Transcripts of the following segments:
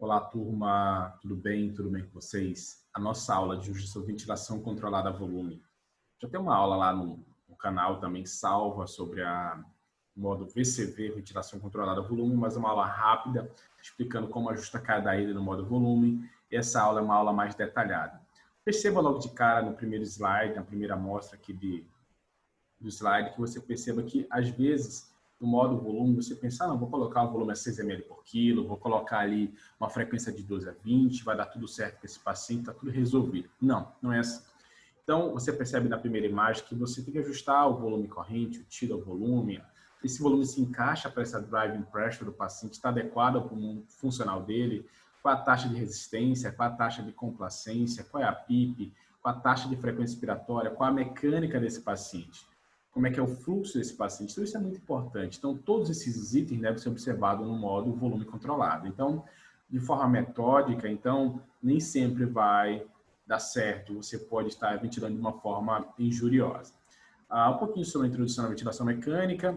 Olá, turma, tudo bem? Tudo bem com vocês? A nossa aula de hoje é sobre ventilação controlada a volume. Já tem uma aula lá no canal também salva sobre o modo VCV, ventilação controlada a volume, mas é uma aula rápida, explicando como ajustar cada ilha no modo volume. E essa aula é uma aula mais detalhada. Perceba logo de cara no primeiro slide, na primeira amostra aqui do slide, que você perceba que, às vezes, no modo volume, você pensa, não, vou colocar um volume a 6 ml por quilo, vou colocar ali uma frequência de 12 a 20, vai dar tudo certo com esse paciente, está tudo resolvido. Não, não é assim. Então, você percebe na primeira imagem que você tem que ajustar o volume corrente, o tiro ao volume, esse volume se encaixa para essa driving pressure do paciente, está adequado ao pulmão funcional dele, qual a taxa de resistência, qual a taxa de complacência, qual é a PIP, qual a taxa de frequência respiratória, qual a mecânica desse paciente, como é que é o fluxo desse paciente. Então, isso é muito importante. Então, todos esses itens devem ser observados no modo volume controlado. Então, de forma metódica, então, nem sempre vai dar certo. Você pode estar ventilando de uma forma injuriosa. Um pouquinho sobre a introdução à ventilação mecânica,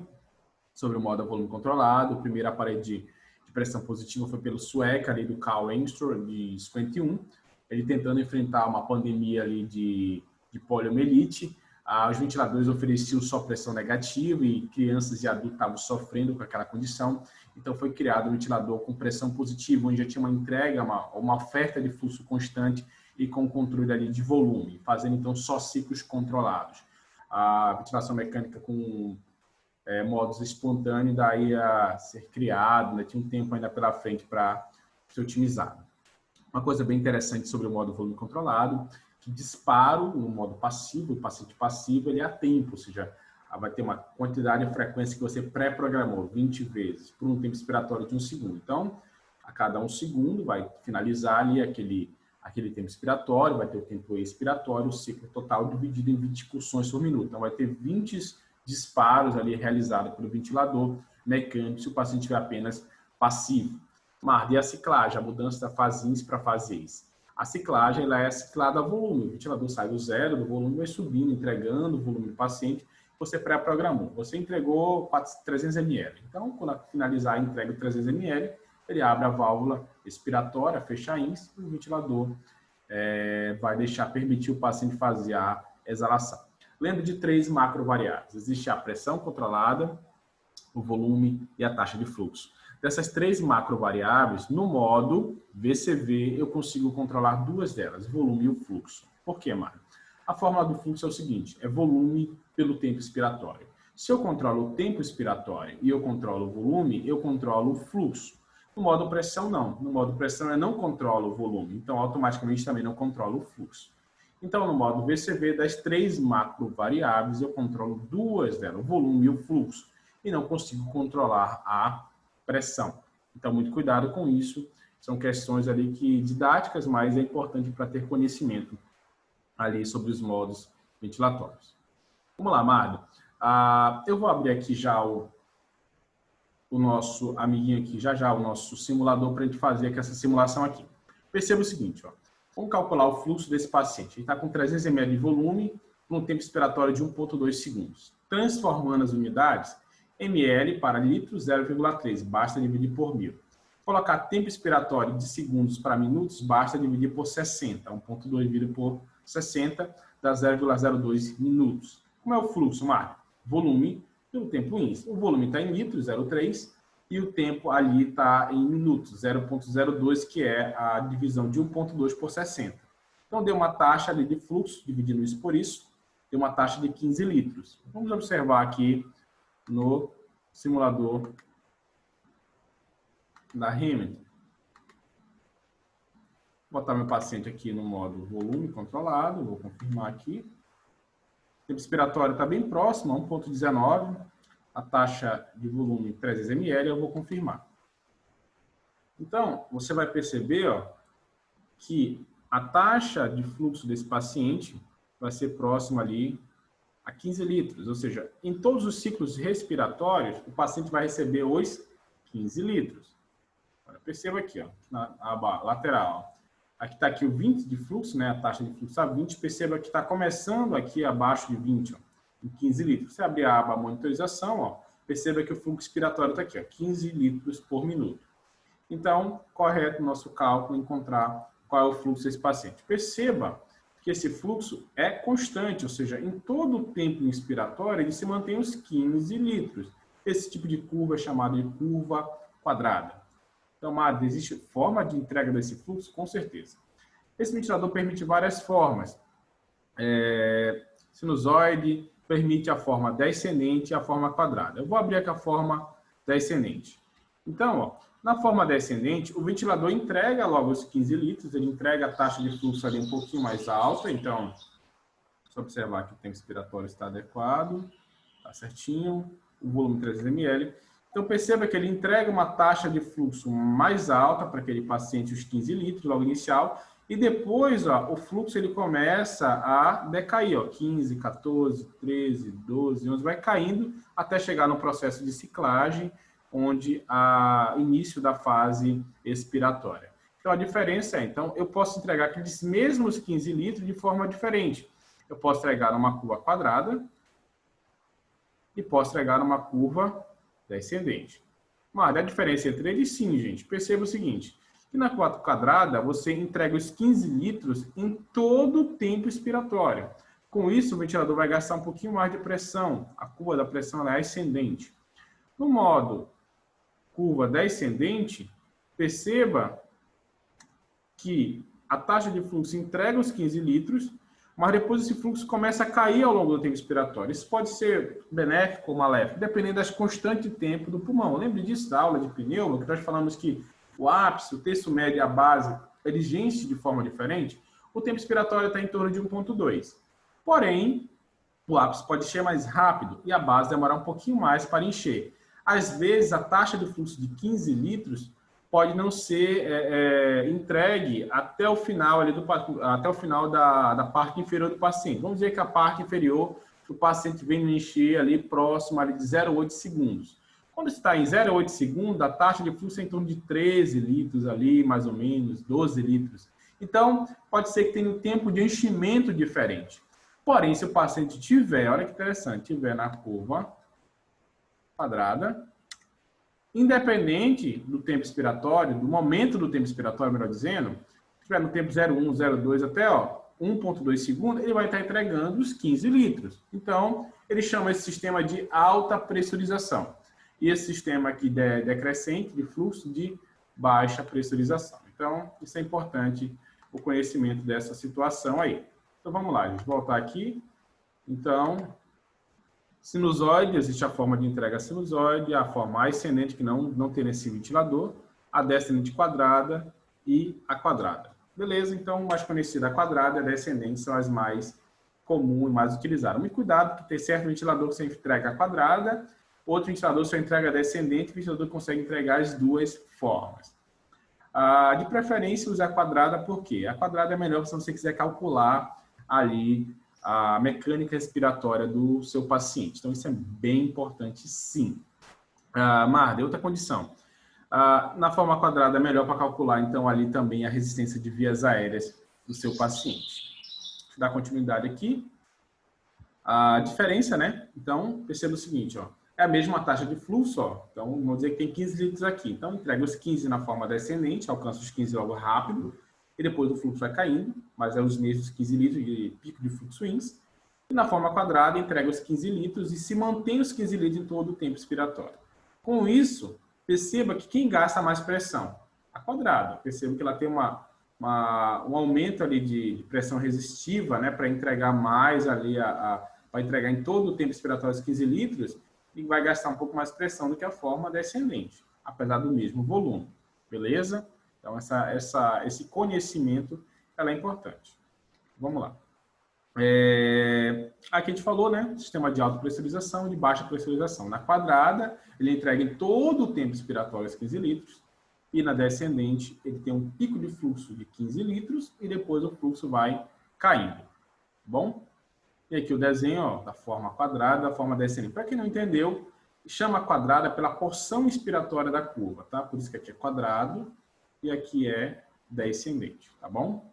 sobre o modo volume controlado. O primeiro aparelho de pressão positiva foi pelo sueco ali do Carl Engström, de 51. Ele tentando enfrentar uma pandemia ali de poliomielite. Os ventiladores ofereciam só pressão negativa e crianças e adultos estavam sofrendo com aquela condição. Então, foi criado um ventilador com pressão positiva, onde já tinha uma entrega, uma oferta de fluxo constante e com controle ali de volume, fazendo, então, só ciclos controlados. A ventilação mecânica com modos espontâneos daí a ser criado, né? Tinha um tempo ainda pela frente para ser otimizado. Uma coisa bem interessante sobre o modo volume controlado, que disparo no modo passivo, o paciente passivo, ele é a tempo, ou seja, vai ter uma quantidade de frequência que você pré-programou 20 vezes por um tempo expiratório de 1 segundo. Então, a cada 1 segundo vai finalizar ali aquele tempo expiratório, vai ter o tempo expiratório, o ciclo total dividido em 20 pulsões por minuto. Então, vai ter 20 disparos ali realizados pelo ventilador mecânico se o paciente tiver apenas passivo. E a ciclagem, a mudança da fase índice para fase ex. A ciclagem ela é ciclada a volume. O ventilador sai do zero, do volume, vai subindo, entregando o volume do paciente. Você pré-programou. Você entregou 300 ml. Então, quando finalizar a entrega de 300 ml, ele abre a válvula expiratória, fecha a índice, e o ventilador vai permitir o paciente fazer a exalação. Lembre de 3 macrovariáveis. Existe a pressão controlada, o volume e a taxa de fluxo. Dessas 3 macrovariáveis, no modo VCV, eu consigo controlar 2 delas, o volume e o fluxo. Por quê, Mário? A fórmula do fluxo é o seguinte, é volume pelo tempo expiratório. Se eu controlo o tempo expiratório e eu controlo o volume, eu controlo o fluxo. No modo pressão, não. No modo pressão, eu não controlo o volume, então automaticamente também não controlo o fluxo. Então, no modo VCV, das 3 macrovariáveis, eu controlo 2 delas, o volume e o fluxo, e não consigo controlar a pressão. Então, muito cuidado com isso. São questões ali didáticas, mas é importante para ter conhecimento ali sobre os modos ventilatórios. Vamos lá, Mário. Eu vou abrir aqui já o nosso amiguinho aqui, já o nosso simulador para a gente fazer aqui essa simulação aqui. Perceba o seguinte, ó. Vamos calcular o fluxo desse paciente. Ele está com 300 ml de volume, com um tempo expiratório de 1,2 segundos. Transformando as unidades, ml para litro, 0,3. Basta dividir por 1000. Colocar tempo expiratório de segundos para minutos, basta dividir por 60. 1,2 dividido por 60 dá 0,02 minutos. Como é o fluxo, Mário? Volume pelo tempo índice. O volume está em litros, 0,3. E o tempo ali está em minutos, 0,02, que é a divisão de 1,2 por 60. Então, deu uma taxa ali de fluxo, dividindo isso por isso, deu uma taxa de 15 litros. Vamos observar aqui no simulador da Hamilton. Vou botar meu paciente aqui no modo volume controlado, vou confirmar aqui. O tempo expiratório está bem próximo, a 1,19. A taxa de volume 300 ml, eu vou confirmar. Então, você vai perceber que a taxa de fluxo desse paciente vai ser próxima ali a 15 litros. Ou seja, em todos os ciclos respiratórios, o paciente vai receber os 15 litros. Agora, perceba aqui, na aba lateral. Aqui está aqui o 20 de fluxo, né? A taxa de fluxo a 20. Perceba que está começando aqui abaixo de 20, em 15 litros. Você abrir a aba monitorização, perceba que o fluxo expiratório está aqui, 15 litros por minuto. Então, correto o nosso cálculo encontrar qual é o fluxo desse paciente. Perceba que esse fluxo é constante, ou seja, em todo o tempo inspiratório, ele se mantém os 15 litros. Esse tipo de curva é chamado de curva quadrada. Então, Madre, existe forma de entrega desse fluxo? Com certeza. Esse ventilador permite várias formas. Sinusoide permite a forma descendente e a forma quadrada. Eu vou abrir aqui a forma descendente. Então, ó, na forma descendente, o ventilador entrega logo os 15 litros, ele entrega a taxa de fluxo ali um pouquinho mais alta. Então, só observar que o tempo expiratório está adequado, está certinho, o volume 300 ml. Então, perceba que ele entrega uma taxa de fluxo mais alta para aquele paciente, os 15 litros, logo inicial, e depois, ó, o fluxo ele começa a decair, ó, 15, 14, 13, 12, 11, vai caindo até chegar no processo de ciclagem, onde há início da fase expiratória. Então, a diferença é, então, eu posso entregar aqueles mesmos 15 litros de forma diferente. Eu posso entregar uma curva quadrada e posso entregar uma curva descendente. Mas a diferença entre eles, sim, gente. Perceba o seguinte, que na curva quadrada, você entrega os 15 litros em todo o tempo expiratório. Com isso, o ventilador vai gastar um pouquinho mais de pressão. A curva da pressão é ascendente. No modo curva descendente, perceba que a taxa de fluxo entrega os 15 litros, mas depois esse fluxo começa a cair ao longo do tempo expiratório. Isso pode ser benéfico ou maléfico, dependendo das constantes de tempo do pulmão. Lembre disso da aula de pneuma, que nós falamos que o ápice, o terço médio e a base, eles enchem de forma diferente. O tempo expiratório está em torno de 1,2. Porém, o ápice pode encher mais rápido e a base demorar um pouquinho mais para encher. Às vezes, a taxa de fluxo de 15 litros pode não ser entregue até o final, até o final da parte inferior do paciente. Vamos dizer que a parte inferior, o paciente vem encher ali próximo ali de 0,8 segundos. Quando está em 0,8 segundos, a taxa de fluxo é em torno de 13 litros ali, mais ou menos, 12 litros. Então, pode ser que tenha um tempo de enchimento diferente. Porém, se o paciente tiver, olha que interessante, tiver na curva quadrada, independente do tempo expiratório, do momento do tempo expiratório, melhor dizendo, se tiver no tempo 0,1, 0,2 até 1,2 segundos, ele vai estar entregando os 15 litros. Então, ele chama esse sistema de alta pressurização. E esse sistema aqui decrescente de fluxo de baixa pressurização. Então, isso é importante, o conhecimento dessa situação aí. Então, vamos lá, gente, voltar aqui. Então, sinusoide, existe a forma de entrega sinusoide, a forma ascendente, que não tem nesse ventilador, a descendente quadrada e a quadrada. Beleza? Então, mais conhecida a quadrada e a descendente são as mais comuns e mais utilizadas. Muito cuidado, porque tem certo ventilador que você entrega a quadrada, outro ventilador só entrega a descendente, o ventilador consegue entregar as duas formas. De preferência, usar a quadrada, por quê? A quadrada é melhor se você quiser calcular ali a mecânica respiratória do seu paciente. Então, isso é bem importante, sim. Marda, outra condição. Na forma quadrada é melhor para calcular, então, ali também a resistência de vias aéreas do seu paciente. Deixa eu dar continuidade aqui. A diferença, né? Então, perceba o seguinte, ó. É a mesma taxa de fluxo, ó. Então, vamos dizer que tem 15 litros aqui. Então, entrega os 15 na forma descendente, alcança os 15 logo rápido, e depois o fluxo vai caindo, mas é os mesmos 15 litros de pico de fluxo índice. E na forma quadrada, entrega os 15 litros e se mantém os 15 litros em todo o tempo expiratório. Com isso, perceba que quem gasta mais pressão? A quadrada. Perceba que ela tem um aumento ali de pressão resistiva, né, para entregar mais ali, para entregar em todo o tempo expiratório os 15 litros, e vai gastar um pouco mais pressão do que a forma descendente, apesar do mesmo volume. Beleza? Então, esse conhecimento ela é importante. Vamos lá. Aqui a gente falou, né? Sistema de alta pressurização e de baixa pressurização. Na quadrada, ele entrega em todo o tempo expiratório os 15 litros. E na descendente, ele tem um pico de fluxo de 15 litros e depois o fluxo vai caindo. Bom? E aqui o desenho, ó, da forma quadrada, da forma descendente. Para quem não entendeu, chama a quadrada pela porção expiratória da curva, tá? Por isso que aqui é quadrado e aqui é descendente, tá bom?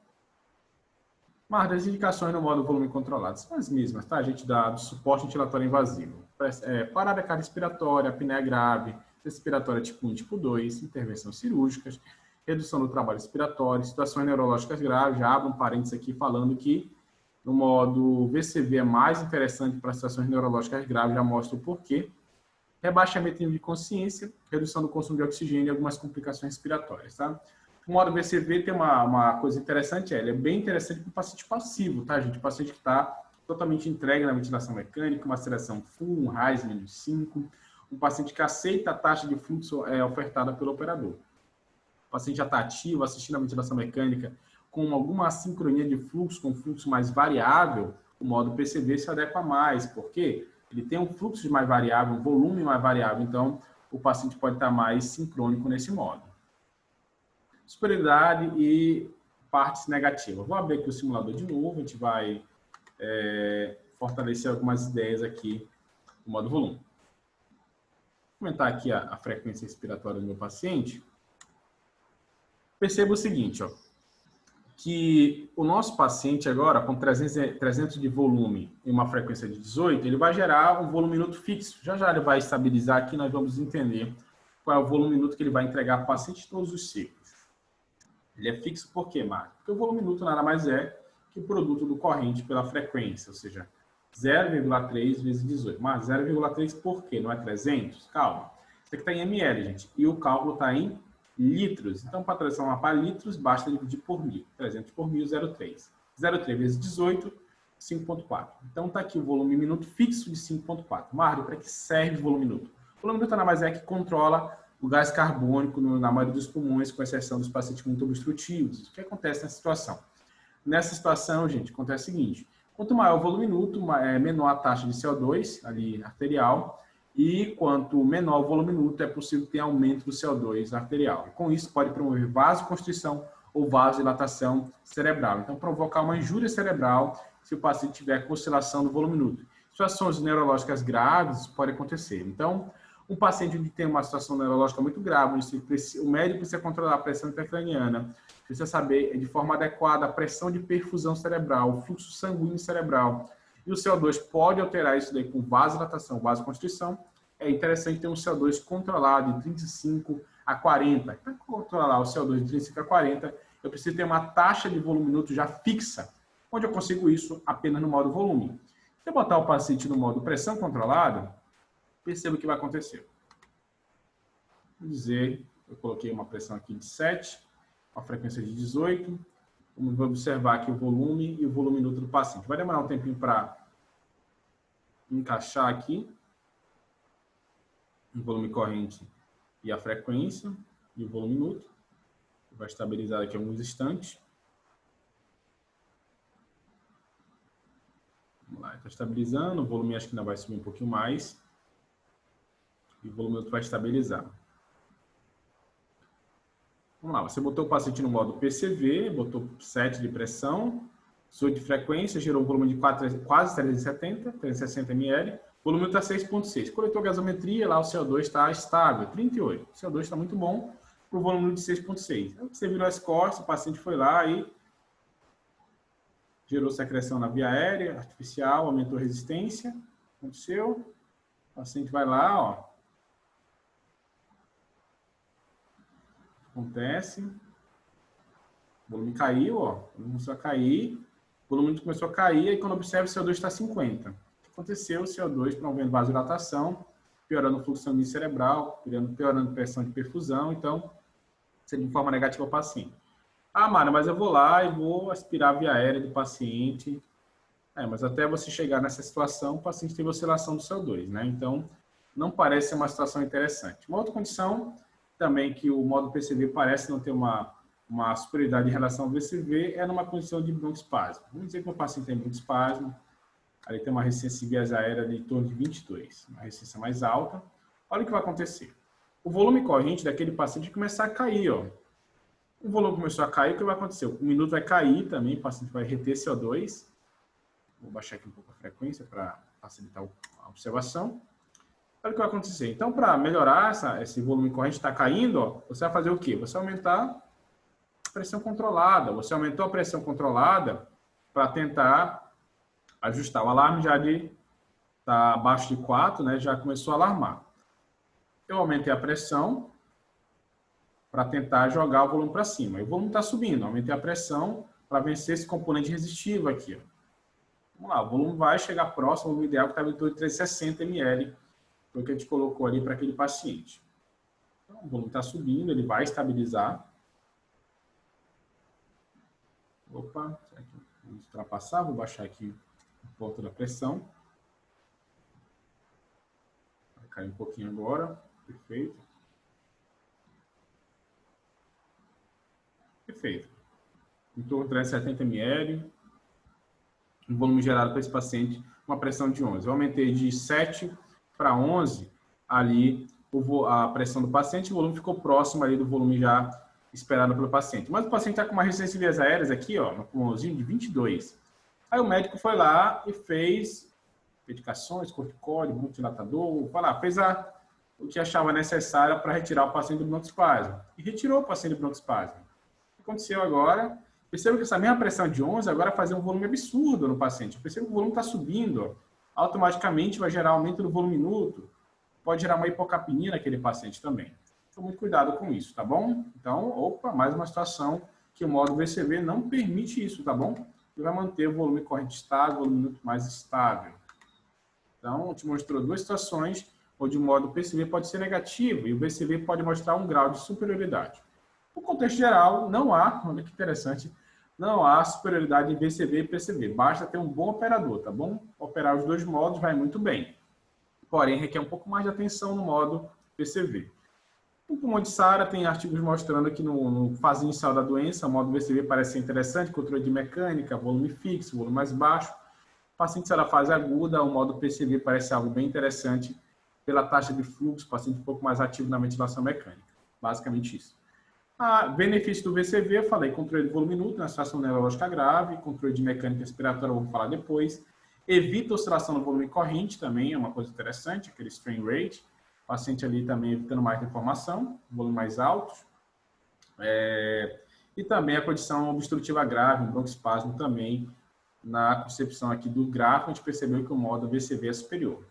Mas as indicações no modo volume controlado são as mesmas, tá? A gente dá do suporte ventilatório invasivo. Parada cardiorrespiratória, apneia grave, respiratória tipo 1 e tipo 2, intervenção cirúrgicas, redução do trabalho respiratório, situações neurológicas graves. Já abro um parênteses aqui falando que no modo VCV é mais interessante para situações neurológicas graves, já mostro o porquê. Rebaixamento de consciência, redução do consumo de oxigênio e algumas complicações respiratórias, tá? O modo VCV tem uma coisa interessante, ele é bem interessante para o paciente passivo, tá, gente? O paciente que está totalmente entregue na ventilação mecânica, uma aceleração full, um RAIS menos 5, um paciente que aceita a taxa de fluxo ofertada pelo operador. O paciente já está ativo, assistindo a ventilação mecânica com alguma assincronia de fluxo, com fluxo mais variável, o modo PCV se adequa mais, porque ele tem um fluxo mais variável, um volume mais variável, então o paciente pode estar mais sincrônico nesse modo. Superioridade e partes negativas. Vou abrir aqui o simulador de novo, a gente vai fortalecer algumas ideias aqui do modo volume. Vou comentar aqui a frequência respiratória do meu paciente. Perceba o seguinte, ó, que o nosso paciente agora, com 300 de volume e uma frequência de 18, ele vai gerar um volume minuto fixo. Já já ele vai estabilizar aqui, nós vamos entender qual é o volume minuto que ele vai entregar para o paciente em todos os ciclos. Ele é fixo por quê, Marcos? Porque o volume minuto nada mais é que o produto do corrente pela frequência, ou seja, 0,3 vezes 18. Mas 0,3 por quê? Não é 300? Calma. Isso aqui está em ml, gente. E o cálculo está em litros. Então, para transformar para litros, basta dividir por 1.000. 300 por 1.000, 0,3. 0,3 vezes 18, 5,4. Então, está aqui o volume minuto fixo de 5,4. Mário, para que serve o volume minuto? O volume minuto nada mais é que controla o gás carbônico na maioria dos pulmões, com exceção dos pacientes muito obstrutivos. O que acontece nessa situação? Nessa situação, gente, acontece o seguinte. Quanto maior o volume minuto, menor a taxa de CO2 ali arterial, e quanto menor o volume minuto, é possível ter aumento do CO2 arterial. E com isso, pode promover vasoconstrição ou vasodilatação cerebral. Então, provocar uma injúria cerebral se o paciente tiver com oscilação do volume minuto. Situações neurológicas graves, isso pode acontecer. Então, um paciente que tem uma situação neurológica muito grave, onde o médico precisa controlar a pressão intracraniana, precisa saber de forma adequada a pressão de perfusão cerebral, o fluxo sanguíneo cerebral, e o CO2 pode alterar isso daí com vasodilatação, vasoconstrição. É interessante ter um CO2 controlado de 35 a 40. Para controlar o CO2 de 35 a 40, eu preciso ter uma taxa de volume minuto já fixa. Onde eu consigo isso? Apenas no modo volume. Se eu botar o paciente no modo pressão controlada, perceba o que vai acontecer. Vou dizer, eu coloquei uma pressão aqui de 7, uma frequência de 18. Vamos observar aqui o volume e o volume minuto do paciente. Vai demorar um tempinho para encaixar aqui o volume corrente e a frequência e o volume minuto. Vai estabilizar aqui alguns instantes. Vamos lá, está estabilizando. O volume acho que ainda vai subir um pouquinho mais. E o volume minuto vai estabilizar. Vamos lá, você botou o paciente no modo PCV, botou 7 de pressão, 18 de frequência, gerou um volume de quase 360 ml, o volume está 6,6. Coletou gasometria, lá o CO2 está estável, 38. O CO2 está muito bom para o volume de 6,6. Você virou as costas, o paciente foi lá e gerou secreção na via aérea artificial, aumentou a resistência, aconteceu, o paciente vai lá, ó. Acontece, o volume caiu, ó, o volume começou a cair, o volume começou a cair, e quando observa o CO2 está 50. O que aconteceu? O CO2 promovendo vasodilatação, piorando o fluxo sanguíneo cerebral, piorando a pressão de perfusão, então, seria de forma negativa ao paciente. Ah, Mara, mas eu vou lá e vou aspirar a via aérea do paciente. Mas até você chegar nessa situação, o paciente teve oscilação do CO2, né? Então, não parece ser uma situação interessante. Uma outra condição também que o modo PCV parece não ter uma superioridade em relação ao VCV é numa condição de broncoespasmo. Vamos dizer que o paciente tem broncoespasmo, aí tem uma resistência de vias aéreas de torno de 22, uma resistência mais alta. Olha o que vai acontecer. O volume corrente daquele paciente vai começar a cair, ó. O volume começou a cair, o que vai acontecer? O minuto vai cair também, o paciente vai reter CO2. Vou baixar aqui um pouco a frequência para facilitar a observação. Olha o que vai acontecer. Então, para melhorar esse volume corrente está caindo, ó, você vai fazer o quê? Você vai aumentar a pressão controlada. Você aumentou a pressão controlada para tentar ajustar. O alarme já está abaixo de 4, né, já começou a alarmar. eu aumentei a pressão para tentar jogar o volume para cima. E o volume está subindo, aumentei a pressão para vencer esse componente resistivo aqui. Ó. Vamos lá, o volume vai chegar próximo ao volume ideal que estava em torno de 360 ml, foi o que a gente colocou ali para aquele paciente. Então, o volume está subindo, ele vai estabilizar. Opa, vamos ultrapassar, vou baixar aqui a volta da pressão. Vai cair um pouquinho agora, perfeito. Perfeito. Em torno de 370 ml, um volume gerado para esse paciente, uma pressão de 11. Eu aumentei de 7 para 11 ali a pressão do paciente, o volume ficou próximo ali do volume já esperado pelo paciente. Mas o paciente está com uma resistência de vias aéreas aqui, ó, no pulmãozinho de 22. Aí o médico foi lá e fez medicações, corticóide, bronquidilatador, fez o que achava necessário para retirar o paciente do broncoespasmo. E retirou o paciente do broncoespasmo. O que aconteceu agora? Perceba que essa mesma pressão de 11 agora faz um volume absurdo no paciente. Perceba que o volume está subindo. Automaticamente vai gerar aumento do volume minuto. Pode gerar uma hipocapnia naquele paciente também. Então, muito cuidado com isso, tá bom? Então, opa, mais uma situação que o modo VCV não permite isso, tá bom? Ele vai manter o volume corrente estável, o volume minuto mais estável. Então, te mostrou duas situações onde o modo PCV pode ser negativo e o VCV pode mostrar um grau de superioridade. No contexto geral, não há, olha que interessante, não há superioridade em VCV e PCV. Basta ter um bom operador, tá bom? Operar os dois modos vai muito bem. Porém, requer um pouco mais de atenção no modo PCV. O pulmão de SARA tem artigos mostrando que no fase inicial da doença, o modo VCV parece ser interessante, controle de mecânica, volume fixo, volume mais baixo. Pacientes da fase aguda, o modo PCV parece algo bem interessante pela taxa de fluxo, paciente um pouco mais ativo na ventilação mecânica. Basicamente isso. Benefício do VCV, eu falei, controle de volume minuto na situação neurológica grave, controle de mecânica respiratória, vamos falar depois. Evita oscilação no volume corrente também, é uma coisa interessante, aquele strain rate. O paciente ali também evitando mais deformação, volume mais alto. E também a condição obstrutiva grave, um broncoespasmo também, na concepção aqui do gráfico, a gente percebeu que o modo VCV é superior.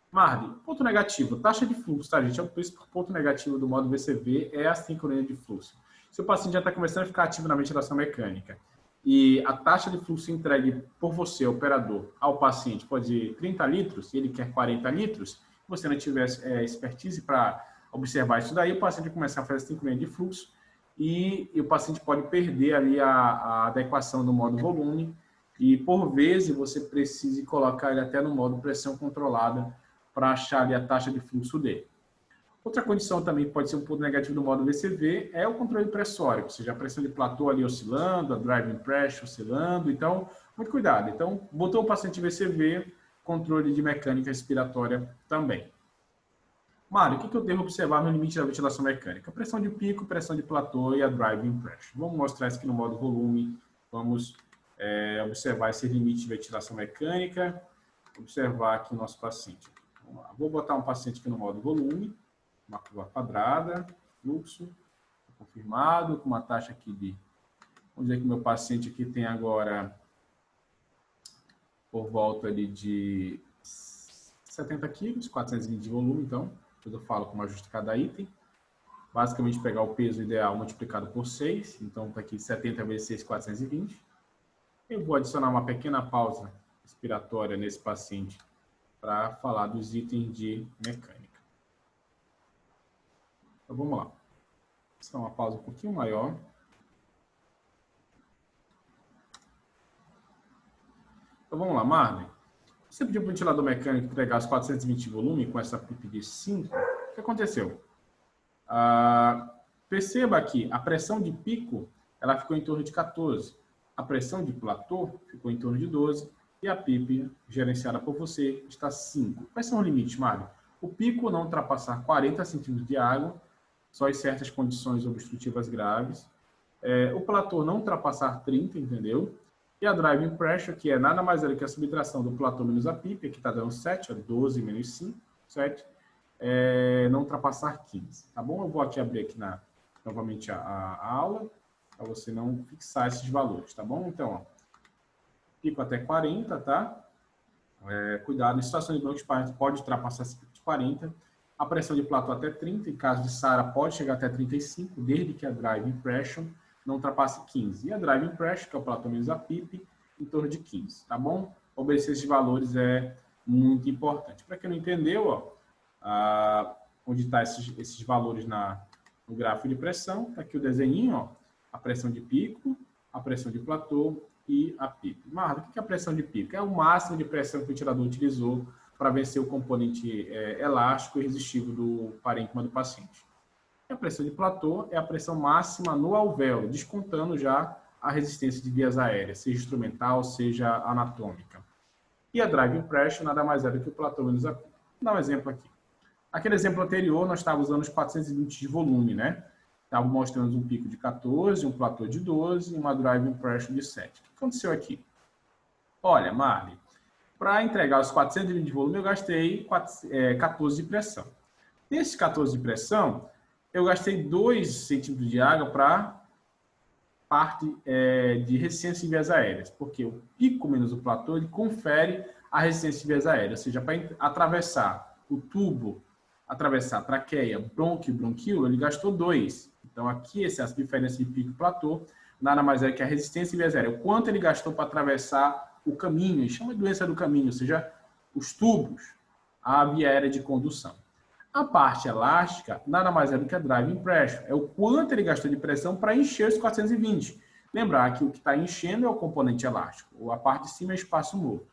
Marli, ponto negativo, taxa de fluxo, tá, gente? O principal ponto negativo do modo VCV é a sincronia de fluxo. Se o paciente já está começando a ficar ativo na ventilação mecânica e a taxa de fluxo entregue por você, operador, ao paciente pode ser 30 litros e ele quer 40 litros, se você não tiver expertise para observar isso daí, o paciente vai começar a fazer a sincronia de fluxo e o paciente pode perder ali a adequação do modo volume e, por vezes, você precisa colocar ele até no modo pressão controlada para achar ali a taxa de fluxo dele. Outra condição também que pode ser um ponto negativo do modo VCV é o controle pressório, ou seja, a pressão de platô ali oscilando, a driving pressure oscilando, então, muito cuidado. Então, botou o paciente VCV, controle de mecânica respiratória também. Mário, o que eu devo observar no limite da ventilação mecânica? Pressão de pico, pressão de platô e a driving pressure. Vamos mostrar isso aqui no modo volume, vamos observar esse limite de ventilação mecânica, observar aqui o nosso paciente. Vamos lá. Vou botar um paciente aqui no modo volume, uma curva quadrada, fluxo, confirmado, com uma taxa aqui de... Vamos dizer que o meu paciente aqui tem agora por volta ali de 70 quilos, 420 de volume, então, eu falo como ajuste cada item. Basicamente, pegar o peso ideal multiplicado por 6, então está aqui 70 vezes 6, 420. Eu vou adicionar uma pequena pausa respiratória nesse paciente para falar dos itens de mecânica. Então, vamos lá. Essa é uma pausa um pouquinho maior. Então, vamos lá, Marley. Você pediu para o ventilador mecânico entregar os 420 de volume com essa PIP de 5. O que aconteceu? Perceba que a pressão de pico ela ficou em torno de 14. A pressão de platô ficou em torno de 12. E a PIP, gerenciada por você, está 5. Quais são os limites, Mário? O pico não ultrapassar 40 centímetros de água, só em certas condições obstrutivas graves. O platô não ultrapassar 30, entendeu? E a driving pressure, que é nada mais do que a subtração do platô menos a PIP, que está dando 7, 12 menos 5, 7, não ultrapassar 15. Tá bom? Eu vou aqui abrir aqui novamente a aula, para você não fixar esses valores, tá bom? Então, ó, pico até 40, tá? Cuidado, em situação de broncoespasmo pode ultrapassar esse pico de 40 A pressão de platô até 30, em caso de SARA pode chegar até 35, desde que a driving pressure não ultrapasse 15. E a driving pressure, que é o platô menos a PIP, em torno de 15, tá bom? Obedecer esses valores é muito importante. Para quem não entendeu, ó, onde estão esses valores no gráfico de pressão, está aqui o desenho, ó, a pressão de pico, a pressão de platô e a PIP. Marta, o que é a pressão de pico? É o máximo de pressão que o ventilador utilizou para vencer o componente elástico e resistivo do parênquima do paciente. E a pressão de platô é a pressão máxima no alvéolo, descontando já a resistência de vias aéreas, seja instrumental, seja anatômica. E a driving pressure nada mais é do que o platô menos a PIP. Vou dar um exemplo aqui. Aquele exemplo anterior, nós estávamos usando os 420 de volume, né? Estava mostrando um pico de 14, um platô de 12 e uma driving pressure de 7. O que aconteceu aqui? Olha, Marley, para entregar os 420 de volume, eu gastei 14 de pressão. Desses 14 de pressão, eu gastei 2 centímetros de água para parte de resistência em vias aéreas, porque o pico menos o platô, ele confere a resistência de vias aéreas, ou seja, para atravessar o tubo, atravessar a traqueia, brônquio e bronquíolo, ele gastou 2. Então, aqui, essa diferença de pico e platô, nada mais é que a resistência em vias aéreas. O quanto ele gastou para atravessar o caminho, e chama de doença do caminho, ou seja, os tubos, a via aérea de condução. A parte elástica, nada mais é do que a driving pressure. É o quanto ele gastou de pressão para encher os 420. Lembrar que o que está enchendo é o componente elástico. A parte de cima é espaço morto.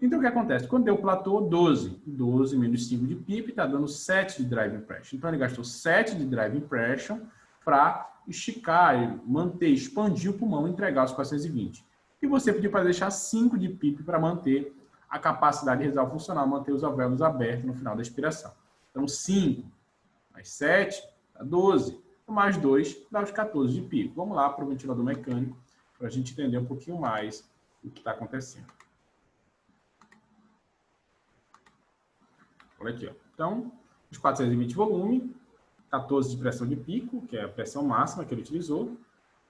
Então, o que acontece? Quando deu o platô, 12. 12 menos 5 de PIP, está dando 7 de driving pressure. Então, ele gastou 7 de driving pressure para esticar, manter, expandir o pulmão e entregar os 420. E você pediu para deixar 5 de PIP para manter a capacidade de resal funcional, manter os alvéolos abertos no final da expiração. Então, 5 mais 7 dá 12. Mais 2 dá os 14 de pico. Vamos lá para o ventilador mecânico para a gente entender um pouquinho mais o que está acontecendo. Olha aqui, ó. Então, os 420 de volume, 14 de pressão de pico, que é a pressão máxima que ele utilizou,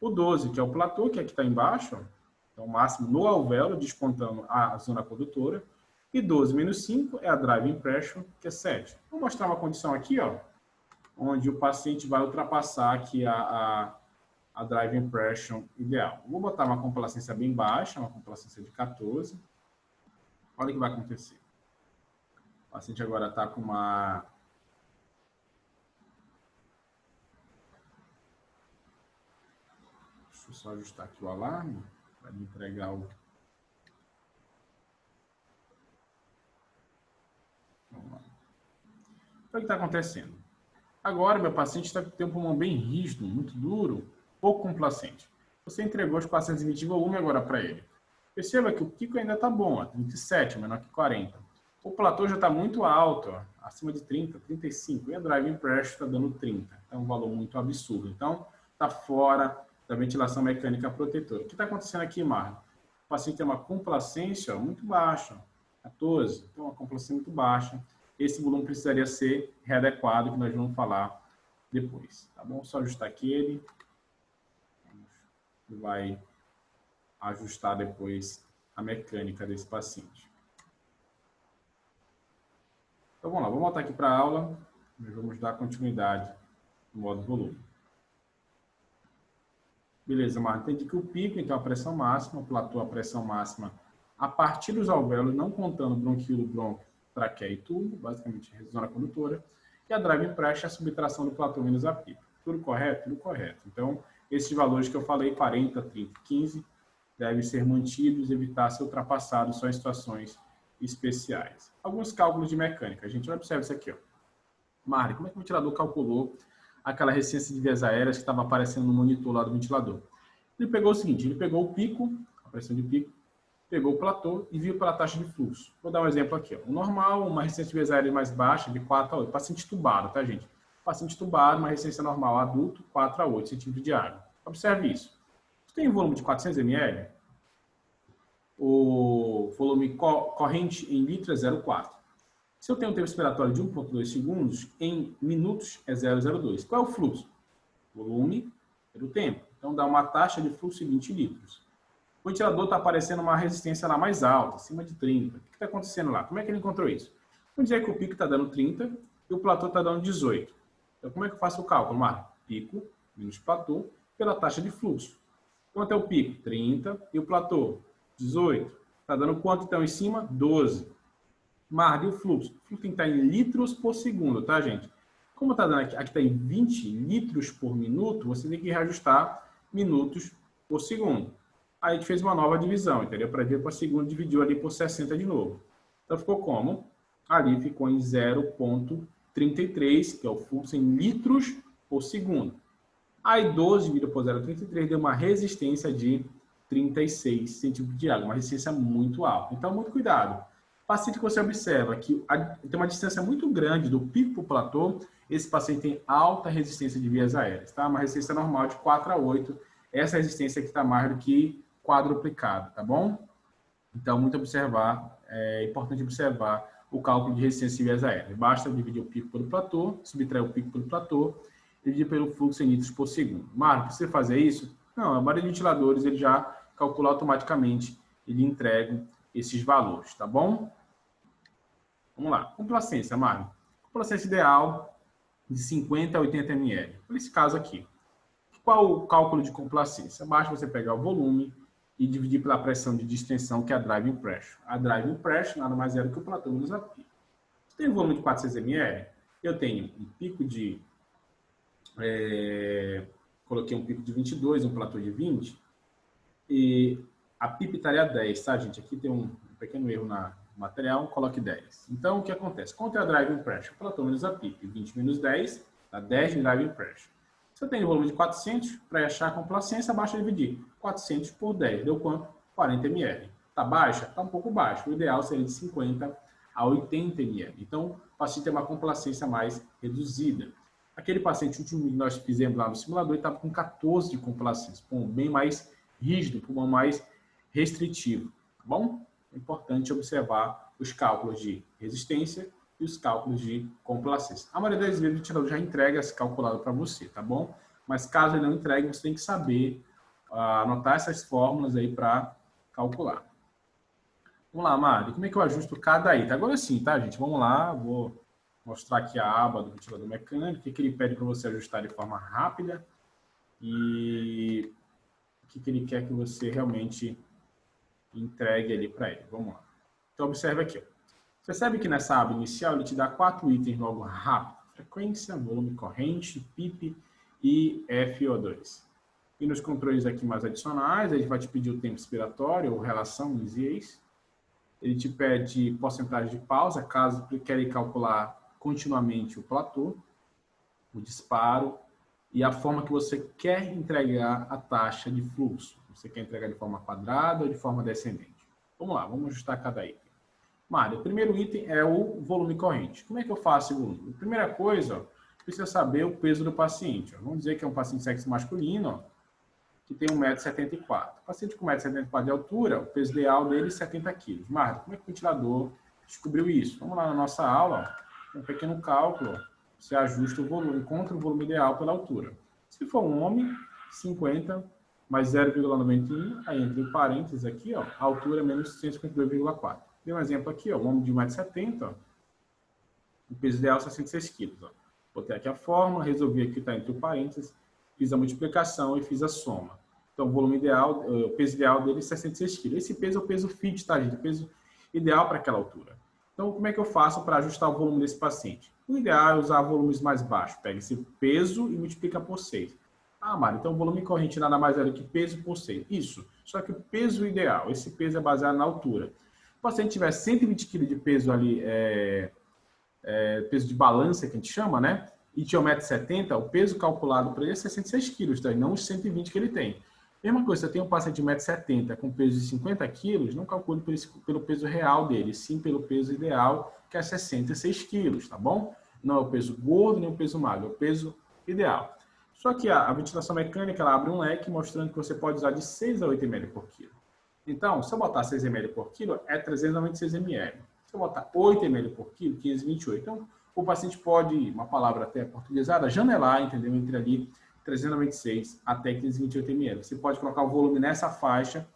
o 12, que é o platô, que aqui está embaixo, ó. Então, o máximo no alvéolo, descontando a zona condutora, e 12 menos 5 é a driving pressure, que é 7. Vou mostrar uma condição aqui, ó, onde o paciente vai ultrapassar aqui a driving pressure ideal. Vou botar uma complacência bem baixa, uma complacência de 14. Olha o que vai acontecer. O paciente agora está com uma... Deixa eu só ajustar aqui o alarme para me entregar o... Vamos lá. Então, o que está acontecendo? Agora, meu paciente está com um pulmão bem rígido, muito duro, pouco complacente. Você entregou os 420 de volume agora para ele. Perceba que o pico ainda está bom, ó, 37, menor que 40. O platô já está muito alto, ó, acima de 30, 35. E a driving pressure está dando 30. É um valor muito absurdo. Então, está fora da ventilação mecânica protetora. O que está acontecendo aqui, Marlon? O paciente tem uma complacência muito baixa, 14. Então, uma complacência muito baixa. Esse volume precisaria ser readequado, que nós vamos falar depois. Tá bom? Só ajustar aqui ele. Vai ajustar depois a mecânica desse paciente. Então, vamos lá. Vamos voltar aqui para a aula. Nós vamos dar continuidade no modo volume. Beleza, Marcos. Entendi que o pico, então, a pressão máxima, o platô, a pressão máxima, a partir dos alvéolos, não contando bronquíolo, brônquio, traqueia e tubo, basicamente zona condutora, e a driving pressure, a subtração do platô menos a pipa. Tudo correto? Tudo correto. Então, esses valores que eu falei, 40, 30, 15, devem ser mantidos, evitar ser ultrapassados só em situações especiais. Alguns cálculos de mecânica. A gente observa isso aqui, ó. Mari, como é que o ventilador calculou aquela resistência de vias aéreas que estava aparecendo no monitor lá do ventilador? Ele pegou o seguinte, ele pegou o pico, a pressão de pico, pegou o platô e viu pela taxa de fluxo. Vou dar um exemplo aqui, ó. O normal, uma resistência de vias aéreas mais baixa, de 4 a 8. Paciente tubado, tá, gente? Paciente tubado, uma resistência normal adulto, 4 a 8 centímetros de água. Observe isso. Se tem um volume de 400 ml, o volume corrente em litros é 0,4. Se eu tenho um tempo expiratório de 1,2 segundos, em minutos é 0,02. Qual é o fluxo? Volume pelo tempo. Então, dá uma taxa de fluxo de 20 litros. O ventilador está aparecendo uma resistência lá mais alta, acima de 30. O que está acontecendo lá? Como é que ele encontrou isso? Vamos dizer que o pico está dando 30 e o platô está dando 18. Então, como é que eu faço o cálculo, Marco? Pico menos platô pela taxa de fluxo. Quanto é o pico? 30. E o platô? 18. Está dando quanto então em cima? 12. Marco, e o fluxo? O fluxo tem que estar em litros por segundo, tá, gente? Como está dando aqui está em 20 litros por minuto, você tem que reajustar minutos por segundo. Aí a gente fez uma nova divisão, entendeu? Para ver para segundo, dividiu ali por 60 de novo. Então ficou como? Ali ficou em 0,33, que é o fluxo em litros por segundo. Aí 12 dividido por 0,33 deu uma resistência de 36 centímetros de água, uma resistência muito alta. Então, muito cuidado. Paciente que você observa que tem uma distância muito grande do pico para o platô, esse paciente tem alta resistência de vias aéreas, tá? Uma resistência normal de 4 a 8. Essa resistência aqui está mais do que quadruplicada, tá bom? Então, é importante observar o cálculo de resistência de vias aéreas. Basta dividir o pico pelo platô, subtrair o pico pelo platô, dividir pelo fluxo em litros por segundo. Marco, você fazer isso? Não, a maioria de ventiladores ele já calcula automaticamente, ele entrega esses valores, tá bom? Vamos lá. Complacência, Marco. Complacência ideal de 50 a 80 ml. Nesse caso aqui. Qual o cálculo de complacência? Basta você pegar o volume e dividir pela pressão de distensão, que é a driving pressure. A driving pressure nada mais é do que o platô menos a pico. Se tem um volume de 400 ml, eu tenho um pico de... coloquei um pico de 22, um platô de 20, e a PIP estaria 10, tá, gente? Aqui tem um pequeno erro no material, coloque 10. Então, o que acontece? Quanto é a driving pressure? O platô menos a PIP. 20 menos 10, dá 10 de driving pressure. Se eu tenho volume de 400, para achar a complacência, basta dividir 400 por 10. Deu quanto? 40 ml. Está baixa? Está um pouco baixo. O ideal seria de 50 a 80 ml. Então, o paciente tem uma complacência mais reduzida. Aquele paciente último que nós fizemos lá no simulador estava com 14 de complacência, pulmão bem mais rígido, pulmão mais restritivo. Tá bom? É importante observar os cálculos de resistência e os cálculos de complacência. A maioria das vezes o ventilador já entrega esse calculado para você, tá bom? Mas caso ele não entregue, você tem que saber anotar essas fórmulas aí para calcular. Vamos lá, Mari, como é que eu ajusto cada item? Agora sim, tá, gente? Vamos lá, vou mostrar aqui a aba do ventilador mecânico, o que ele pede para você ajustar de forma rápida e o que ele quer que você realmente entregue ali para ele. Vamos lá. Então, observe aqui, ó. Percebe que nessa aba inicial ele te dá 4 itens logo rápido. Frequência, volume corrente, PIP e FO2. E nos controles aqui mais adicionais, ele vai te pedir o tempo expiratório ou relação ISIES. Ele te pede porcentagem de pausa, caso queira calcular continuamente o platô, o disparo e a forma que você quer entregar a taxa de fluxo. Você quer entregar de forma quadrada ou de forma descendente. Vamos lá, vamos ajustar cada item. Mário, o primeiro item é o volume corrente. Como é que eu faço o volume? A primeira coisa, precisa saber o peso do paciente. Vamos dizer que é um paciente de sexo masculino, ó, que tem 1,74 m. O paciente com 1,74 m de altura, o peso ideal dele é 70 kg. Mário, como é que o ventilador descobriu isso? Vamos lá na nossa aula, ó, um pequeno cálculo, ó, você ajusta o volume, encontra o volume ideal pela altura. Se for um homem, 50 mais 0,91, aí entre parênteses aqui, ó, a altura é menos 152,4. Tem um exemplo aqui, ó, um homem de 1,70 m, o peso ideal é 66 kg. Ó. Botei aqui a fórmula, resolvi aqui, está entre parênteses, fiz a multiplicação e fiz a soma. Então, o volume ideal, o peso ideal dele é 66 kg. Esse peso é o peso fit, tá, gente? O peso ideal para aquela altura. Então, como é que eu faço para ajustar o volume desse paciente? O ideal é usar volumes mais baixos. Pega esse peso e multiplica por 6. Ah, Mário, então o volume corrente nada mais é do que peso por 6. Isso. Só que o peso ideal, esse peso é baseado na altura. Se o paciente tiver 120 kg de peso ali, peso de balança, que a gente chama, né? E tinha 1,70 m, o peso calculado para ele é 66 kg, tá? E não os 120 que ele tem. Mesma coisa, se eu tenho um paciente de 1,70 m com peso de 50 kg, não calcule pelo peso real dele, sim pelo peso ideal, que é 66 kg, tá bom? Não é o peso gordo nem o peso magro, é o peso ideal. Só que a ventilação mecânica, ela abre um leque mostrando que você pode usar de 6 a 8 ml por quilo. Então, se eu botar 6 ml por quilo, é 396 ml. Se eu botar 8 ml por quilo, 528. Então, o paciente pode, uma palavra até portuguesada, janelar, entendeu? Entre ali 396 até 528 ml. Você pode colocar o volume nessa faixa,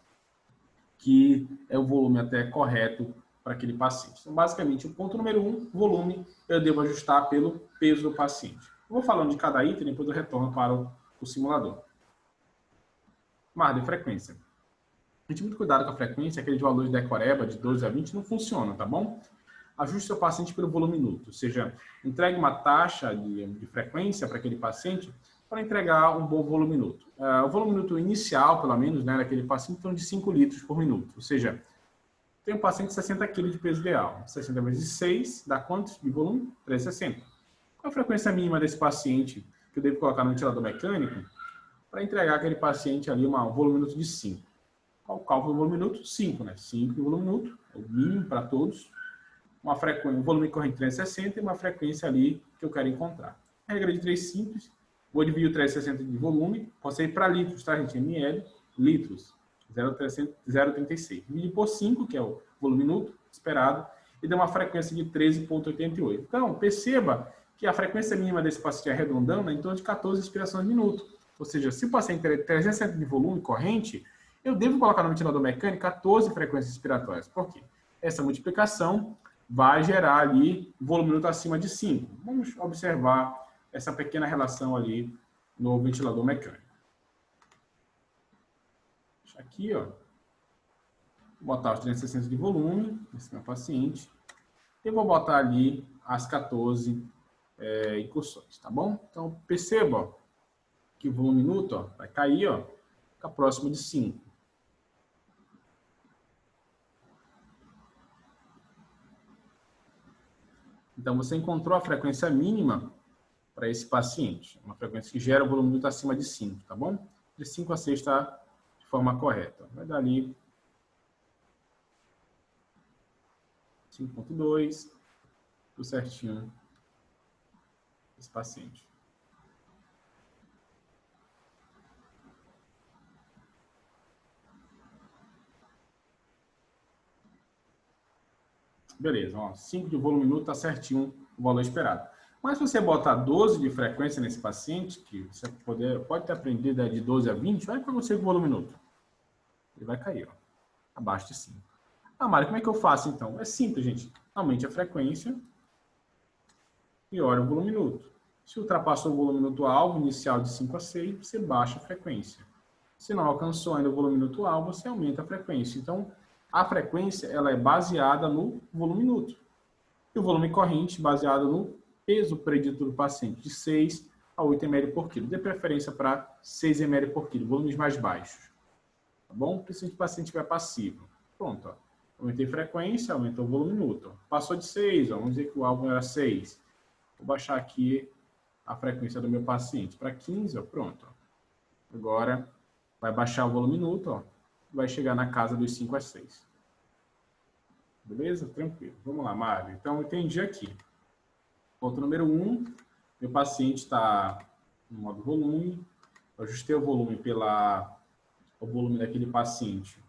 que é o volume até correto para aquele paciente. Então, basicamente, o ponto número 1, volume, eu devo ajustar pelo peso do paciente. Eu vou falando de cada item, depois eu retorno para o simulador. Margem, frequência. A gente tem muito cuidado com a frequência, aquele de valores da Ecoreba, de 12 a 20, não funciona, tá bom? Ajuste seu paciente pelo volume minuto, ou seja, entregue uma taxa de frequência para aquele paciente para entregar um bom volume minuto. O volume minuto inicial, pelo menos, né, daquele paciente, então de 5 litros por minuto, ou seja, tem um paciente de 60 kg de peso ideal. 60 vezes 6 dá quanto de volume? 360. Qual a frequência mínima desse paciente que eu devo colocar no ventilador mecânico para entregar aquele paciente ali um volume minuto de 5? Qual o cálculo do volume minuto? 5, né? 5 de volume minuto, é o mínimo para todos. Uma frequência, um volume corrente 360 e uma frequência ali que eu quero encontrar. Regra de 3 simples. Vou dividir o 360 de volume. Posso ir para litros, tá, gente? ml, litros. 0,36. Divide por 5, que é o volume minuto esperado, e dá uma frequência de 13,88. Então, perceba que a frequência mínima desse paciente arredondando é em torno de 14 inspirações minuto. Ou seja, se o paciente tem 360 de volume corrente, eu devo colocar no ventilador mecânico 14 frequências respiratórias. Por quê? Essa multiplicação vai gerar ali volume minuto acima de 5. Vamos observar essa pequena relação ali no ventilador mecânico. Aqui, ó, vou botar os 360 de volume, esse meu paciente, e vou botar ali as 14 incursões, tá bom? Então, perceba, ó, que o volume minuto, ó, vai cair, ó, fica próximo de 5. Então, você encontrou a frequência mínima para esse paciente, uma frequência que gera o volume minuto acima de 5, tá bom? De 5 a 6 está de forma correta. Vai dar ali 5,2, tudo certinho, esse paciente. Beleza, ó, 5 de volume minuto está certinho o valor esperado. Mas se você botar 12 de frequência nesse paciente, que você pode ter aprendido de 12 a 20, vai para você com o volume minuto. Ele vai cair, ó, abaixo de 5. Ah, Mário, como é que eu faço então? É simples, gente. Aumente a frequência e olha o volume minuto. Se ultrapassou o volume minuto alvo inicial de 5 a 6, você baixa a frequência. Se não alcançou ainda o volume minuto alvo, você aumenta a frequência. Então, a frequência ela é baseada no volume minuto. E o volume corrente baseado no peso predito do paciente, de 6 a 8 ml por quilo. Dê preferência para 6 ml por quilo, volumes mais baixos. Tá bom? Principalmente se o paciente estiver passivo. Pronto, ó. Aumentei a frequência, aumentou o volume minuto. Passou de 6, ó, vamos dizer que o alvo era 6. Vou baixar aqui a frequência do meu paciente para 15, ó, pronto. Ó. Agora vai baixar o volume minuto, ó, vai chegar na casa dos 5 a 6. Beleza? Tranquilo. Vamos lá, Mário. Então, eu entendi aqui. Ponto número 1, meu paciente está no modo volume. Eu ajustei o volume o volume daquele paciente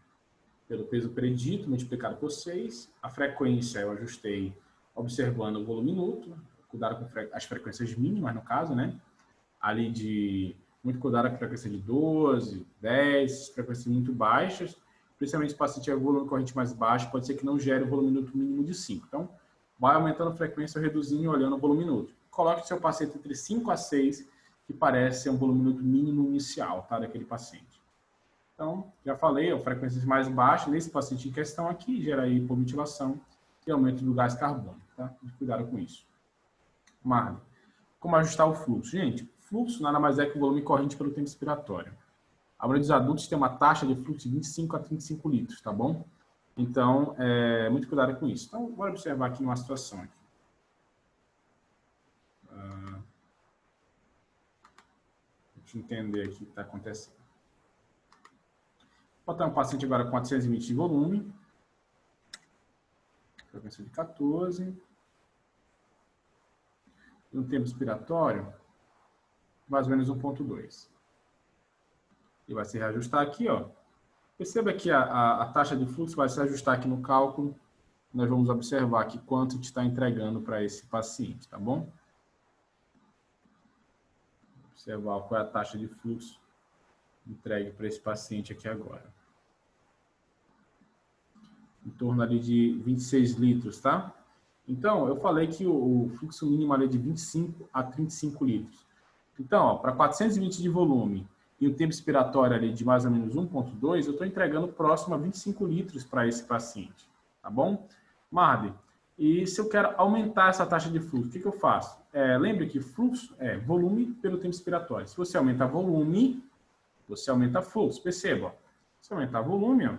pelo peso predito, multiplicado por 6. A frequência eu ajustei observando o volume minuto. Cuidado com as frequências mínimas, no caso, né? Ali muito cuidado com a frequência de 12, 10, frequências muito baixas. Principalmente se o paciente tiver volume corrente mais baixo, pode ser que não gere o volume minuto mínimo de 5. Então, vai aumentando a frequência, reduzindo e olhando o volume minuto. Coloque o seu paciente entre 5 a 6, que parece ser um volume minuto mínimo inicial, tá, daquele paciente. Então, já falei, ó, frequências mais baixas, nesse paciente em questão aqui, gera aí hipoventilação e aumento do gás carbônico, tá? Cuidado com isso. Marlon, como ajustar o fluxo? Gente, fluxo nada mais é que o volume corrente pelo tempo expiratório. A maioria dos adultos tem uma taxa de fluxo de 25 a 35 litros, tá bom? Então, muito cuidado com isso. Então, bora observar aqui uma situação. Aqui. Deixa eu entender aqui o que está acontecendo. Vou botar um paciente agora com 420 de volume. Frequência de 14. No tempo expiratório, mais ou menos 1,2. E vai se reajustar aqui, ó. Perceba que a taxa de fluxo vai se ajustar aqui no cálculo. Nós vamos observar aqui quanto a gente está entregando para esse paciente, tá bom? Observar qual é a taxa de fluxo entregue para esse paciente aqui agora. torno ali de 26 litros, tá? Então, eu falei que o fluxo mínimo ali é de 25 a 35 litros. Então, para 420 de volume e o tempo expiratório ali de mais ou menos 1,2, eu estou entregando próximo a 25 litros para esse paciente, tá bom? Marli, e se eu quero aumentar essa taxa de fluxo, o que eu faço? Lembre que fluxo é volume pelo tempo expiratório. Se você aumenta volume, você aumenta fluxo. Perceba, se aumentar volume, ó,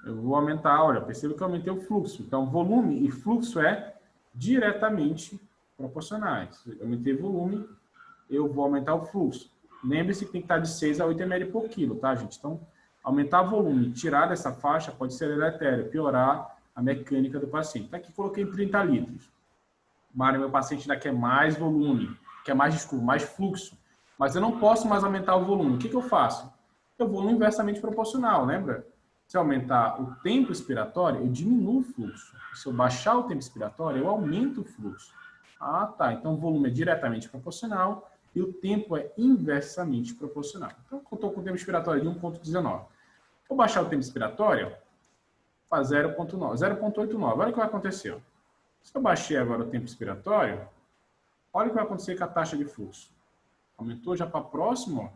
eu vou aumentar, olha, perceba que eu aumentei o fluxo. Então, volume e fluxo é diretamente proporcionais. Se eu aumentei volume, eu vou aumentar o fluxo. Lembre-se que tem que estar de 6 a 8 ml por quilo, tá, gente? Então, aumentar o volume, tirar dessa faixa, pode ser deletério, piorar a mecânica do paciente. Tá aqui, coloquei 30 litros. Mário, meu paciente ainda quer mais volume, quer mais, desculpa, mais fluxo. Mas eu não posso mais aumentar o volume. O que eu faço? Eu vou no inversamente proporcional, lembra? Se eu aumentar o tempo expiratório, eu diminuo o fluxo. Se eu baixar o tempo expiratório, eu aumento o fluxo. Ah, tá. Então, o volume é diretamente proporcional e o tempo é inversamente proporcional. Então, eu estou com o tempo expiratório de 1,19. Vou baixar o tempo expiratório para 0,9, 0,89. Olha o que vai acontecer. Se eu baixei agora o tempo expiratório, olha o que vai acontecer com a taxa de fluxo. Aumentou já para próximo, ó,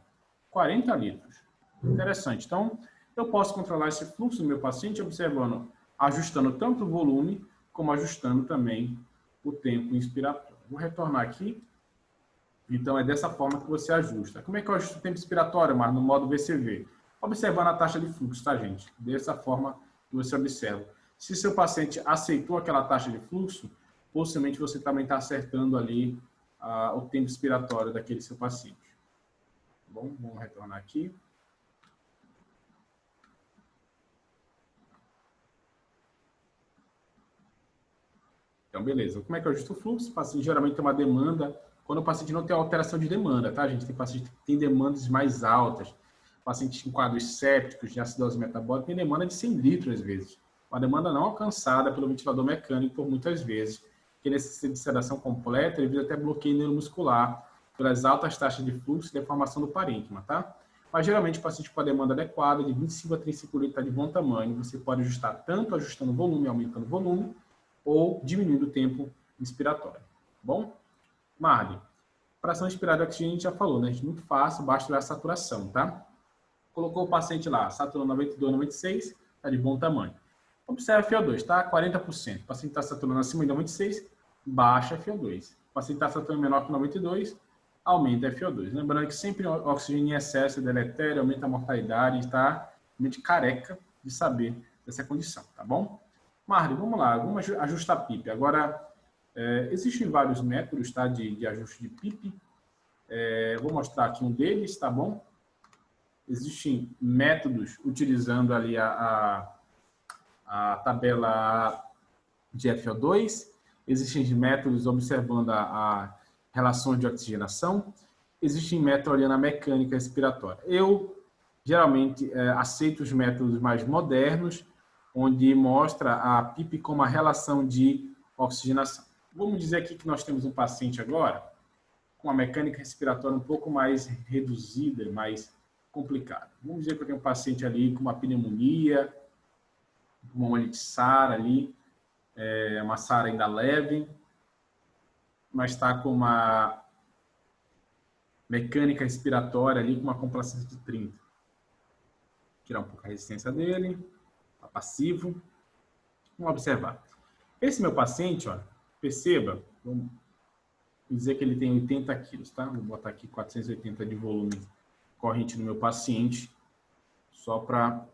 40 litros. Interessante. Então, eu posso controlar esse fluxo do meu paciente observando, ajustando tanto o volume, como ajustando também o tempo inspiratório. Vou retornar aqui. Então, é dessa forma que você ajusta. Como é que eu ajusto o tempo expiratório, mas no modo VCV? Observando a taxa de fluxo, tá, gente? Dessa forma que você observa. Se seu paciente aceitou aquela taxa de fluxo, possivelmente você também está acertando ali o tempo expiratório daquele seu paciente. Bom, vamos retornar aqui. Então, beleza. Como é que eu ajusto o fluxo? O paciente geralmente tem uma demanda, quando o paciente não tem alteração de demanda, tá, gente? Tem paciente que tem demandas mais altas, paciente em quadros sépticos, de acidose metabólica, tem demanda de 100 litros às vezes. Uma demanda não alcançada pelo ventilador mecânico por muitas vezes, que necessita de sedação completa devido até bloqueio neuromuscular, pelas altas taxas de fluxo e deformação do parênquima, tá? Mas geralmente o paciente com a demanda adequada, de 25 a 35 litros, está de bom tamanho, você pode ajustar tanto ajustando o volume, aumentando o volume, ou diminuindo o tempo inspiratório. Bom? Marli, fração inspirada de oxigênio a gente já falou, né? Muito fácil, basta ver a saturação, tá? Colocou o paciente lá, saturou 92, 96, está de bom tamanho. Observe FiO2, tá? 40%. O paciente está saturando acima de 96, baixa FiO2. O paciente está saturando menor que 92, aumenta FiO2. Lembrando que sempre o oxigênio em excesso é deletério, aumenta a mortalidade, está realmente careca de saber dessa condição, tá bom? Marli, vamos lá, vamos ajustar a PIP. Agora, existem vários métodos, tá, de ajuste de PIP. Vou mostrar aqui um deles, tá bom? Existem métodos utilizando ali a tabela de FO2, existem métodos observando a relação de oxigenação, existem métodos olhando a mecânica respiratória. Eu, geralmente, aceito os métodos mais modernos, onde mostra a PIP como a relação de oxigenação. Vamos dizer aqui que nós temos um paciente agora com a mecânica respiratória um pouco mais reduzida, mais complicada. Vamos dizer que eu tenho um paciente ali com uma pneumonia, uma olite SARA ali, uma SARA ainda leve, mas está com uma mecânica respiratória ali com uma complacência de 30. Vou tirar um pouco a resistência dele. Passivo. Vamos observar. Esse meu paciente, ó, perceba, vamos dizer que ele tem 80 quilos, tá? Vou botar aqui 480 de volume corrente no meu paciente, só para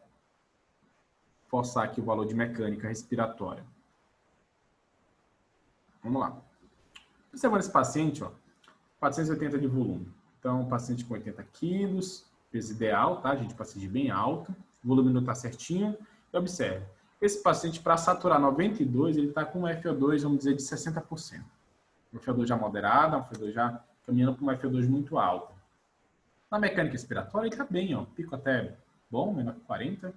forçar aqui o valor de mecânica respiratória. Vamos lá. Observando esse paciente, ó, 480 de volume. Então, paciente com 80 quilos, peso ideal, tá, gente? Paciente bem alto, o volume não está certinho. E observe, esse paciente, para saturar 92, ele está com um FO2, vamos dizer, de 60%. Um FO2 já moderado, um FO2 já caminhando para um FO2 muito alto. Na mecânica respiratória, ele está bem, ó, pico até bom, menor que 40.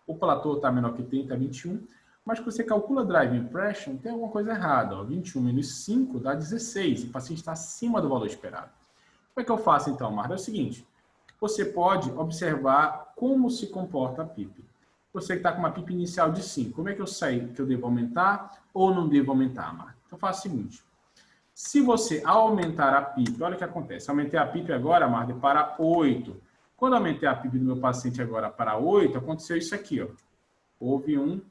O platô está menor que 30, 21. Mas quando você calcula drive impression, tem alguma coisa errada. Ó, 21 menos 5 dá 16. O paciente está acima do valor esperado. Como é que eu faço, então, Marta? É o seguinte, você pode observar como se comporta a PIP. Você que está com uma PIP inicial de 5, como é que eu sei que eu devo aumentar ou não devo aumentar, Marta? Então, faça o seguinte. Se você aumentar a PIP, olha o que acontece. Aumentei a PIP agora, Marta, para 8. Quando aumentei a PIP do meu paciente agora para 8, aconteceu isso aqui, ó. Houve um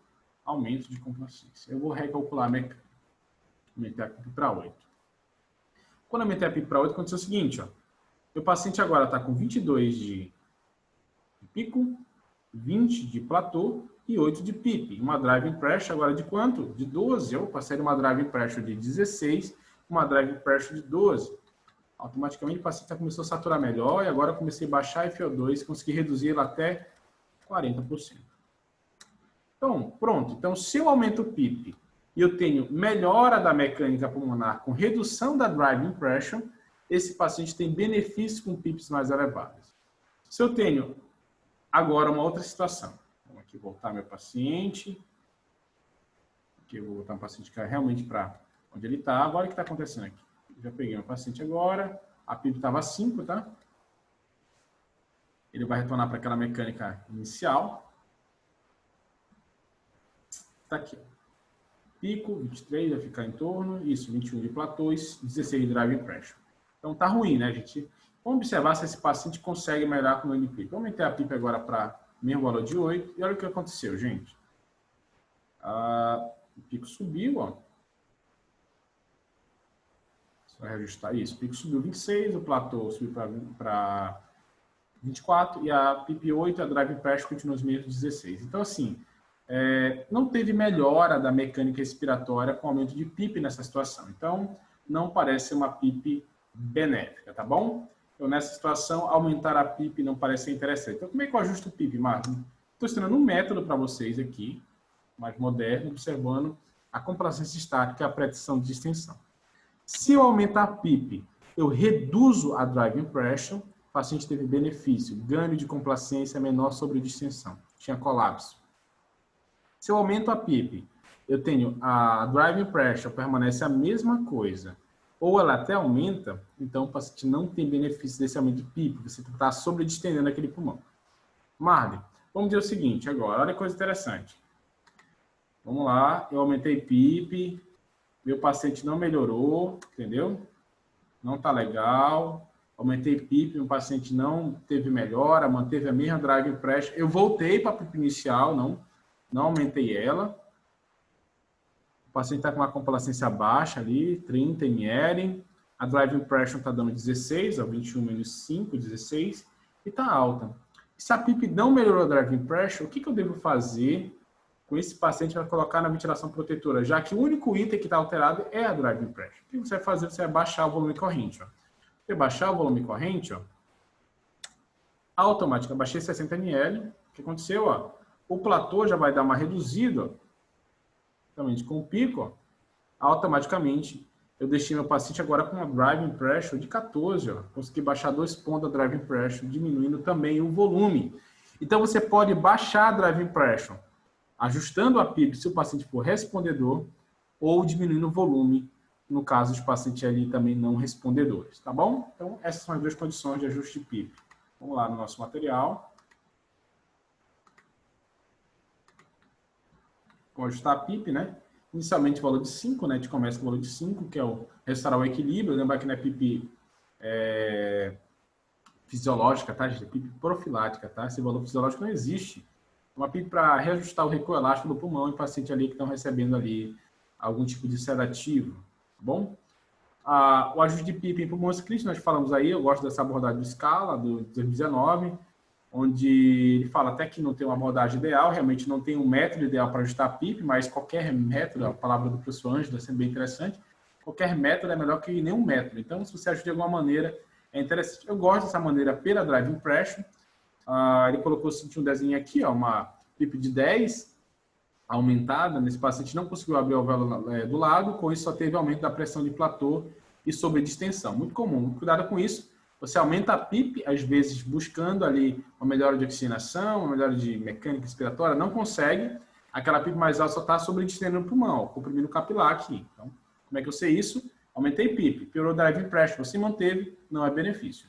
aumento de complacência. Eu vou recalcular a mecânica. Aumentei a PIP para 8. Quando aumentei a PIP para 8, aconteceu o seguinte, ó. Meu paciente agora está com 22 de pico, 20 de platô e 8 de PIP. Uma driving pressure agora de quanto? De 12. Eu passei de uma driving pressure de 16, uma driving pressure de 12. Automaticamente o paciente começou a saturar melhor e agora eu comecei a baixar a FO2 e consegui reduzir ele até 40%. Então, pronto. Então, se eu aumento o PIP e eu tenho melhora da mecânica pulmonar com redução da driving pressure, esse paciente tem benefícios com PIPs mais elevados. Se eu tenho agora uma outra situação, vamos aqui voltar meu paciente, aqui eu vou botar um paciente que é realmente para onde ele está. Agora o que está acontecendo aqui? Eu já peguei meu paciente agora, a PIP estava 5, tá? Ele vai retornar para aquela mecânica inicial. Está aqui. Pico, 23, vai ficar em torno, isso, 21 de platôs, 16 de driving pressure. Então tá ruim, né, gente? Vamos observar se esse paciente consegue melhorar com o NPIP. Vamos meter a PIP agora para o mesmo valor de 8. E olha o que aconteceu, gente. O pico subiu, ó. Só reajustar isso. O pico subiu 26, o platô subiu para 24 e a PIP 8, a driving pressure continua os mesmos 16. Então, assim, não teve melhora da mecânica respiratória com aumento de PIP nessa situação. Então, não parece ser uma PIP benéfica, tá bom? Então, nessa situação, aumentar a PIP não parece ser interessante. Então, como é que eu ajusto o PIP, Marcos? Estou ensinando um método para vocês aqui, mais moderno, observando a complacência estática e a predição de distensão. Se eu aumentar a PIP, eu reduzo a driving pressure, o paciente teve benefício, ganho de complacência menor sobre distensão, tinha colapso. Se eu aumento a PIP, eu tenho a driving pressure, permanece a mesma coisa, ou ela até aumenta, então o paciente não tem benefício desse aumento de PIP, você está sobredistendendo aquele pulmão. Marley, vamos dizer o seguinte agora, olha que coisa interessante. Vamos lá, eu aumentei PIP, meu paciente não melhorou, entendeu? Não está legal. Aumentei PIP, meu paciente não teve melhora, manteve a mesma driving pressure. Eu voltei para a PIP inicial, não aumentei ela. O paciente está com uma complacência baixa ali, 30 ml. A driving pressure está dando 16, 21 menos 5, 16. E está alta. Se a PIP não melhorou a driving pressure, o que eu devo fazer com esse paciente para colocar na ventilação protetora? Já que o único item que está alterado é a driving pressure. O que você vai fazer? Você vai baixar o volume corrente. Ó. Você baixar o volume corrente, ó, automaticamente, baixei 60 ml. O que aconteceu? Ó? O platô já vai dar uma reduzida, justamente com o pico, ó, automaticamente eu deixei meu paciente agora com uma driving pressure de 14, ó, consegui baixar 2 pontos da driving pressure, diminuindo também o volume. Então você pode baixar a driving pressure, ajustando a PIP se o paciente for respondedor, ou diminuindo o volume, no caso de pacientes ali também não respondedores, tá bom? Então essas são as duas condições de ajuste de PIP. Vamos lá no nosso material. Vou ajustar a PIP, né? Inicialmente o valor de 5, né? A gente começa com o valor de 5, que é o restaurar o equilíbrio. Lembrar que não é PIP fisiológica, tá, gente? É PIP profilática, tá? Esse valor fisiológico não existe. Uma PIP para reajustar o recuo elástico do pulmão em pacientes ali que estão recebendo ali algum tipo de sedativo, tá bom? O ajuste de PIP em pulmões críticos, nós falamos aí, eu gosto dessa abordagem do Scala, do 2019, onde ele fala até que não tem uma abordagem ideal, realmente não tem um método ideal para ajustar a PIP, mas qualquer método, a palavra do professor Ângelo é sempre bem interessante, qualquer método é melhor que nenhum método. Então, se você ajuda de alguma maneira, é interessante. Eu gosto dessa maneira pela driving pressure. Ele colocou um desenho aqui, ó, uma PIP de 10, aumentada, nesse paciente não conseguiu abrir o alvéolo do lado, com isso só teve aumento da pressão de platô e sobredistensão. Muito comum, cuidado com isso. Você aumenta a PIP, às vezes buscando ali uma melhora de oxigenação, uma melhora de mecânica respiratória, não consegue. Aquela PIP mais alta só está sobredistendendo o pulmão, comprimindo o capilar aqui. Então, como é que eu sei isso? Aumentei PIP, piorou driving pressure, você manteve, não é benefício.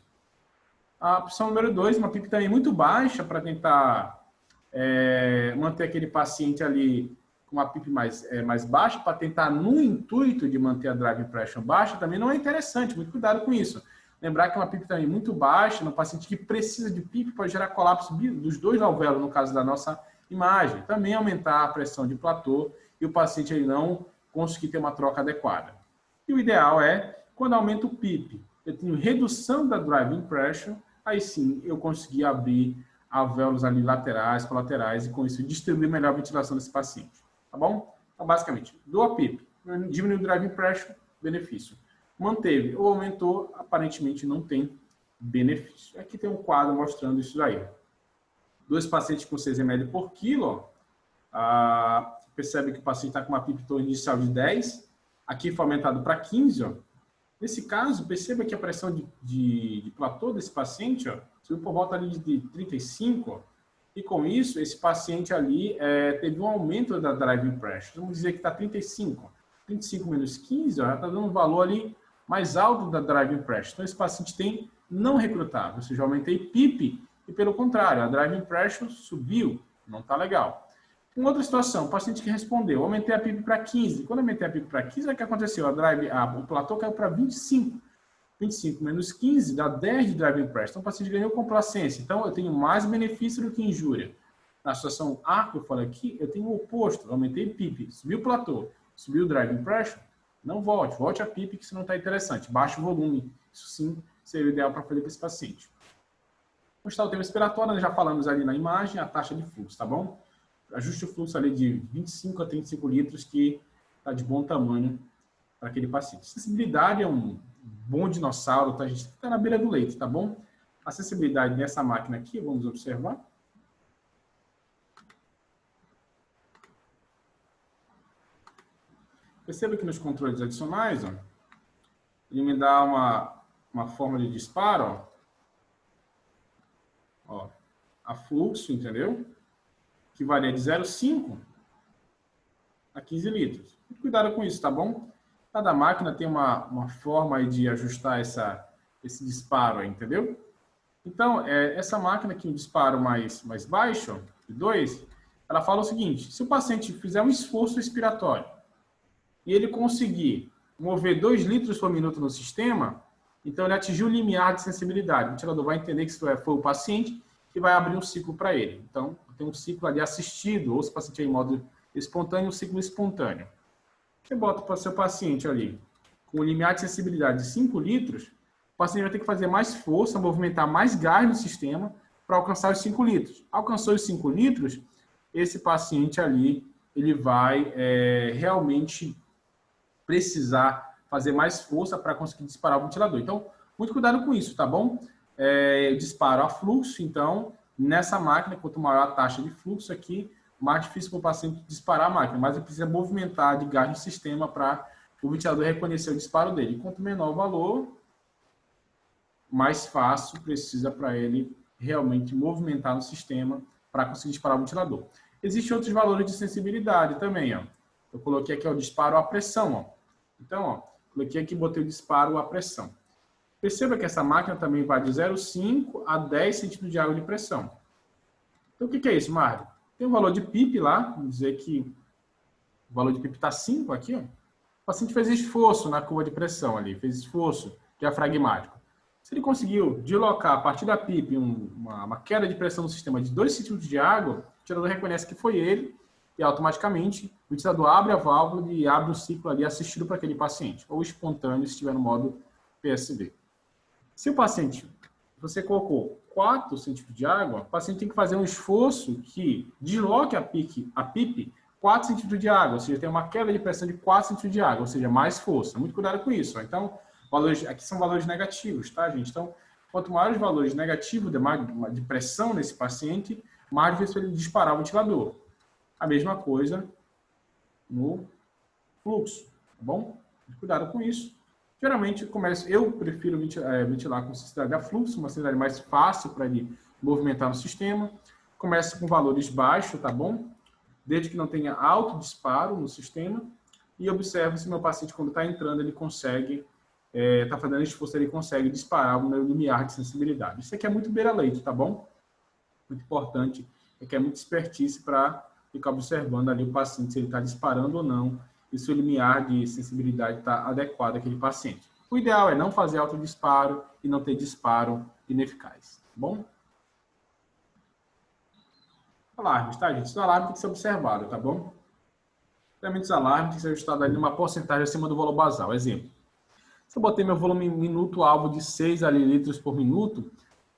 A opção número 2, uma PIP também muito baixa para tentar manter aquele paciente ali com uma PIP mais baixa, para tentar, no intuito de manter a drive pressure baixa, também não é interessante. Muito cuidado com isso. Lembrar que uma PIP também muito baixa, no paciente que precisa de PIP, pode gerar colapso dos dois alvéolos, no caso da nossa imagem. Também aumentar a pressão de platô e o paciente aí não conseguir ter uma troca adequada. E o ideal é, quando aumenta o PIP, eu tenho redução da driving pressure, aí sim eu consegui abrir alvéolos ali laterais, colaterais, e com isso distribuir melhor a ventilação desse paciente. Tá bom? Então, basicamente, dou a PIP, diminuiu o driving pressure, benefício. Manteve ou aumentou, aparentemente não tem benefício. Aqui tem um quadro mostrando isso daí. 2 pacientes com 6 ml por quilo, percebe que o paciente está com uma PIP inicial de 10, aqui foi aumentado para 15, ó. Nesse caso, perceba que a pressão de platô desse paciente, ó, subiu por volta ali de 35, ó, e com isso, esse paciente ali teve um aumento da driving pressure. Vamos dizer que está 35. 35 menos 15, ó, já está dando um valor ali mais alto da driving pressure. Então, esse paciente tem não recrutável, ou seja, eu aumentei PIP e, pelo contrário, a driving pressure subiu, não está legal. Em outra situação, o paciente que respondeu, aumentei a PIP para 15. Quando eu aumentei a PIP para 15, o que aconteceu? O platô caiu para 25. 25 menos 15 dá 10 de driving pressure. Então, o paciente ganhou complacência. Então, eu tenho mais benefício do que injúria. Na situação A, que eu falei aqui, eu tenho o oposto. Eu aumentei PIP, subiu o platô, subiu o driving pressure, não volte a PIP, que isso não está interessante. Baixa o volume. Isso sim seria o ideal para fazer para esse paciente. Como está o tempo expiratório, nós já falamos ali na imagem, a taxa de fluxo, tá bom? Ajuste o fluxo ali de 25 a 35 litros, que está de bom tamanho para aquele paciente. Sensibilidade é um bom dinossauro, tá? A gente está na beira do leite, tá bom? A sensibilidade dessa máquina aqui, vamos observar. Perceba que nos controles adicionais, ó, ele me dá uma forma de disparo, ó, a fluxo, entendeu? Que varia de 0,5 a 15 litros. Cuidado com isso, tá bom? Cada máquina tem uma forma aí de ajustar esse disparo aí, entendeu? Então, essa máquina aqui, um disparo mais baixo, de 2, ela fala o seguinte: se o paciente fizer um esforço respiratório e ele conseguir mover 2 litros por minuto no sistema, então ele atingiu o limiar de sensibilidade. O ventilador vai entender que isso foi o paciente e vai abrir um ciclo para ele. Então, tem um ciclo ali assistido, ou se o paciente é em modo espontâneo, um ciclo espontâneo. Você bota para o seu paciente ali com um limiar de sensibilidade de 5 litros, o paciente vai ter que fazer mais força, movimentar mais gás no sistema para alcançar os 5 litros. Alcançou os 5 litros, esse paciente ali, ele vai realmente precisar fazer mais força para conseguir disparar o ventilador. Então, muito cuidado com isso, tá bom? Disparo a fluxo, então, nessa máquina, quanto maior a taxa de fluxo aqui, mais difícil para o paciente disparar a máquina, mas ele precisa movimentar de gás no sistema para o ventilador reconhecer o disparo dele. Quanto menor o valor, mais fácil precisa para ele realmente movimentar no sistema para conseguir disparar o ventilador. Existem outros valores de sensibilidade também, ó. Eu coloquei aqui o disparo à pressão, ó. Então, ó, coloquei aqui e botei o disparo à pressão. Perceba que essa máquina também vai de 0,5 a 10 centímetros de água de pressão. Então, o que é isso, Mário? Tem um valor de PIP lá, vamos dizer que o valor de PIP está 5 aqui, ó. O paciente fez esforço na curva de pressão ali, fez esforço diafragmático. Se ele conseguiu deslocar a partir da PIP uma queda de pressão no sistema de 2 centímetros de água, o ventilador reconhece que foi ele e automaticamente o ventilador abre a válvula e abre o ciclo ali assistido para aquele paciente, ou espontâneo se estiver no modo PSV. Se o paciente, você colocou 4 centímetros de água, o paciente tem que fazer um esforço que desloque a PIP 4 centímetros de água, ou seja, tem uma queda de pressão de 4 centímetros de água, ou seja, mais força. Muito cuidado com isso. Então, aqui são valores negativos, tá, gente? Então, quanto maiores os valores negativos de pressão nesse paciente, mais difícil ele disparar o ventilador. A mesma coisa no fluxo, tá bom? Cuidado com isso. Geralmente, eu prefiro ventilar com sensibilidade a fluxo, uma sensibilidade mais fácil para ele movimentar no sistema. Começa com valores baixos, tá bom? Desde que não tenha alto disparo no sistema. E observe se meu paciente, quando está entrando, ele consegue está fazendo esforço, ele consegue disparar o meu limiar de sensibilidade. Isso aqui é muito beira-leite, tá bom? Muito importante, é que é muita expertise para ficar observando ali o paciente, se ele está disparando ou não, e se o limiar de sensibilidade está adequado àquele paciente. O ideal é não fazer autodisparo e não ter disparo ineficaz, tá bom? Alarmes, tá, gente? Esse alarme tem que ser observado, tá bom? Os alarmes tem que ser ajustado ali numa porcentagem acima do volume basal. Exemplo, se eu botei meu volume minuto-alvo de 6 litros por minuto,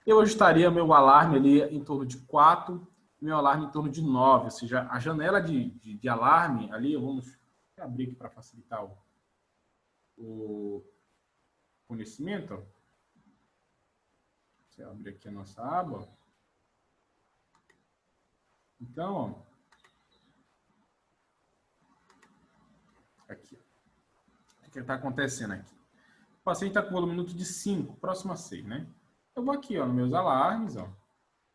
eu ajustaria meu alarme ali em torno de 4, meu alarme em torno de 9. Ou seja, a janela de alarme ali, vamos abrir aqui para facilitar o conhecimento. Você abre aqui a nossa aba. Então, ó, aqui. O que está acontecendo aqui? O paciente está com volume minuto de 5, próximo a 6, né? Eu vou aqui, ó, nos meus alarmes, ó.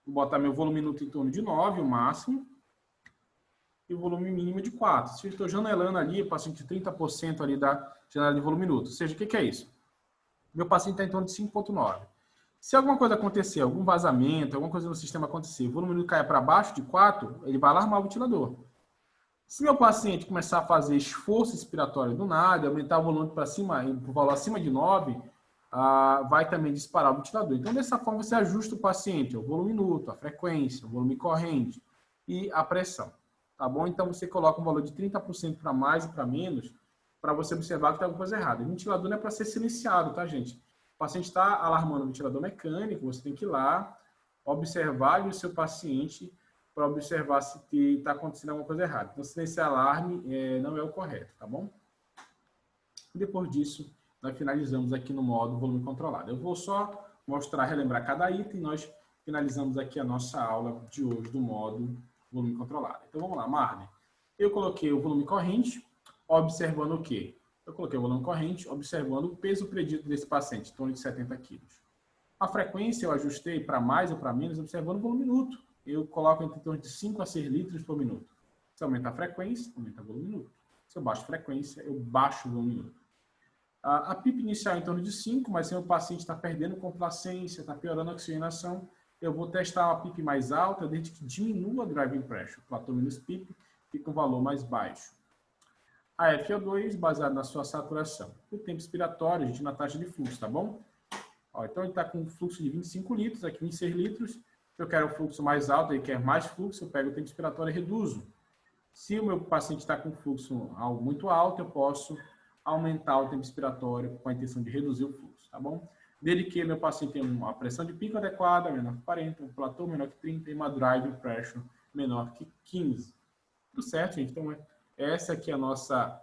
Vou botar meu volume minuto em torno de 9, o máximo. E o volume mínimo de 4. Se eu estou janelando ali, o paciente 30% ali da janela de volume minuto. Ou seja, o que é isso? Meu paciente está em torno de 5,9. Se alguma coisa acontecer, algum vazamento, alguma coisa no sistema acontecer, o volume minuto cair para baixo de 4, ele vai alarmar o ventilador. Se meu paciente começar a fazer esforço expiratório do nada, aumentar o volume para cima, o valor acima de 9, vai também disparar o ventilador. Então, dessa forma, você ajusta o paciente, o volume minuto, a frequência, o volume corrente e a pressão. Tá bom? Então, você coloca um valor de 30% para mais e para menos, para você observar que tem alguma coisa errada. O ventilador não é para ser silenciado, tá, gente? O paciente está alarmando o ventilador mecânico, você tem que ir lá, observar o seu paciente para observar se está acontecendo alguma coisa errada. Então, silenciar alarme não é o correto, tá bom? E depois disso, nós finalizamos aqui no modo volume controlado. Eu vou só mostrar, relembrar cada item, nós finalizamos aqui a nossa aula de hoje do modo volume controlado. Então, vamos lá, Marne. Eu coloquei o volume corrente, observando o quê? Eu coloquei o volume corrente, observando o peso predito desse paciente, em torno de 70 quilos. A frequência eu ajustei para mais ou para menos, observando o volume minuto. Eu coloco entre torno de 5 a 6 litros por minuto. Se aumenta a frequência, aumenta o volume minuto. Se eu baixo a frequência, eu baixo o volume minuto. A PIP inicial é em torno de 5, mas se o paciente está perdendo complacência, está piorando a oxigenação, eu vou testar a PIP mais alta, desde que diminua a driving pressure. Platô menos PIP fica um valor mais baixo. A FO2, baseado na sua saturação. O tempo expiratório, a gente na taxa de fluxo, tá bom? Ó, então, ele está com um fluxo de 25 litros, aqui 26 litros. Se eu quero o fluxo mais alto, ele quer mais fluxo, eu pego o tempo expiratório e reduzo. Se o meu paciente está com fluxo muito alto, eu posso aumentar o tempo expiratório com a intenção de reduzir o fluxo, tá bom? Desde que meu paciente tenha uma pressão de pico adequada, menor que 40, um platô menor que 30 e uma driving pressure menor que 15. Tudo certo, gente? Então, essa aqui é a nossa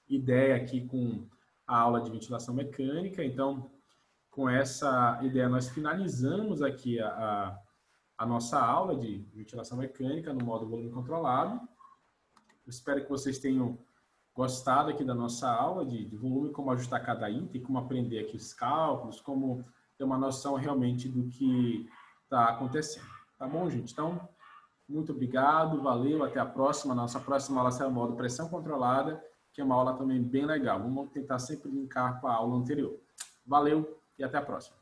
ideia aqui com a aula de ventilação mecânica. Então, com essa ideia, nós finalizamos aqui a nossa aula de ventilação mecânica no modo volume controlado. Eu espero que vocês tenham gostado aqui da nossa aula de volume, como ajustar cada item, como aprender aqui os cálculos, como ter uma noção realmente do que está acontecendo. Tá bom, gente? Então, muito obrigado, valeu, até a próxima. Nossa próxima aula será o modo pressão controlada, que é uma aula também bem legal. Vamos tentar sempre linkar com a aula anterior. Valeu e até a próxima.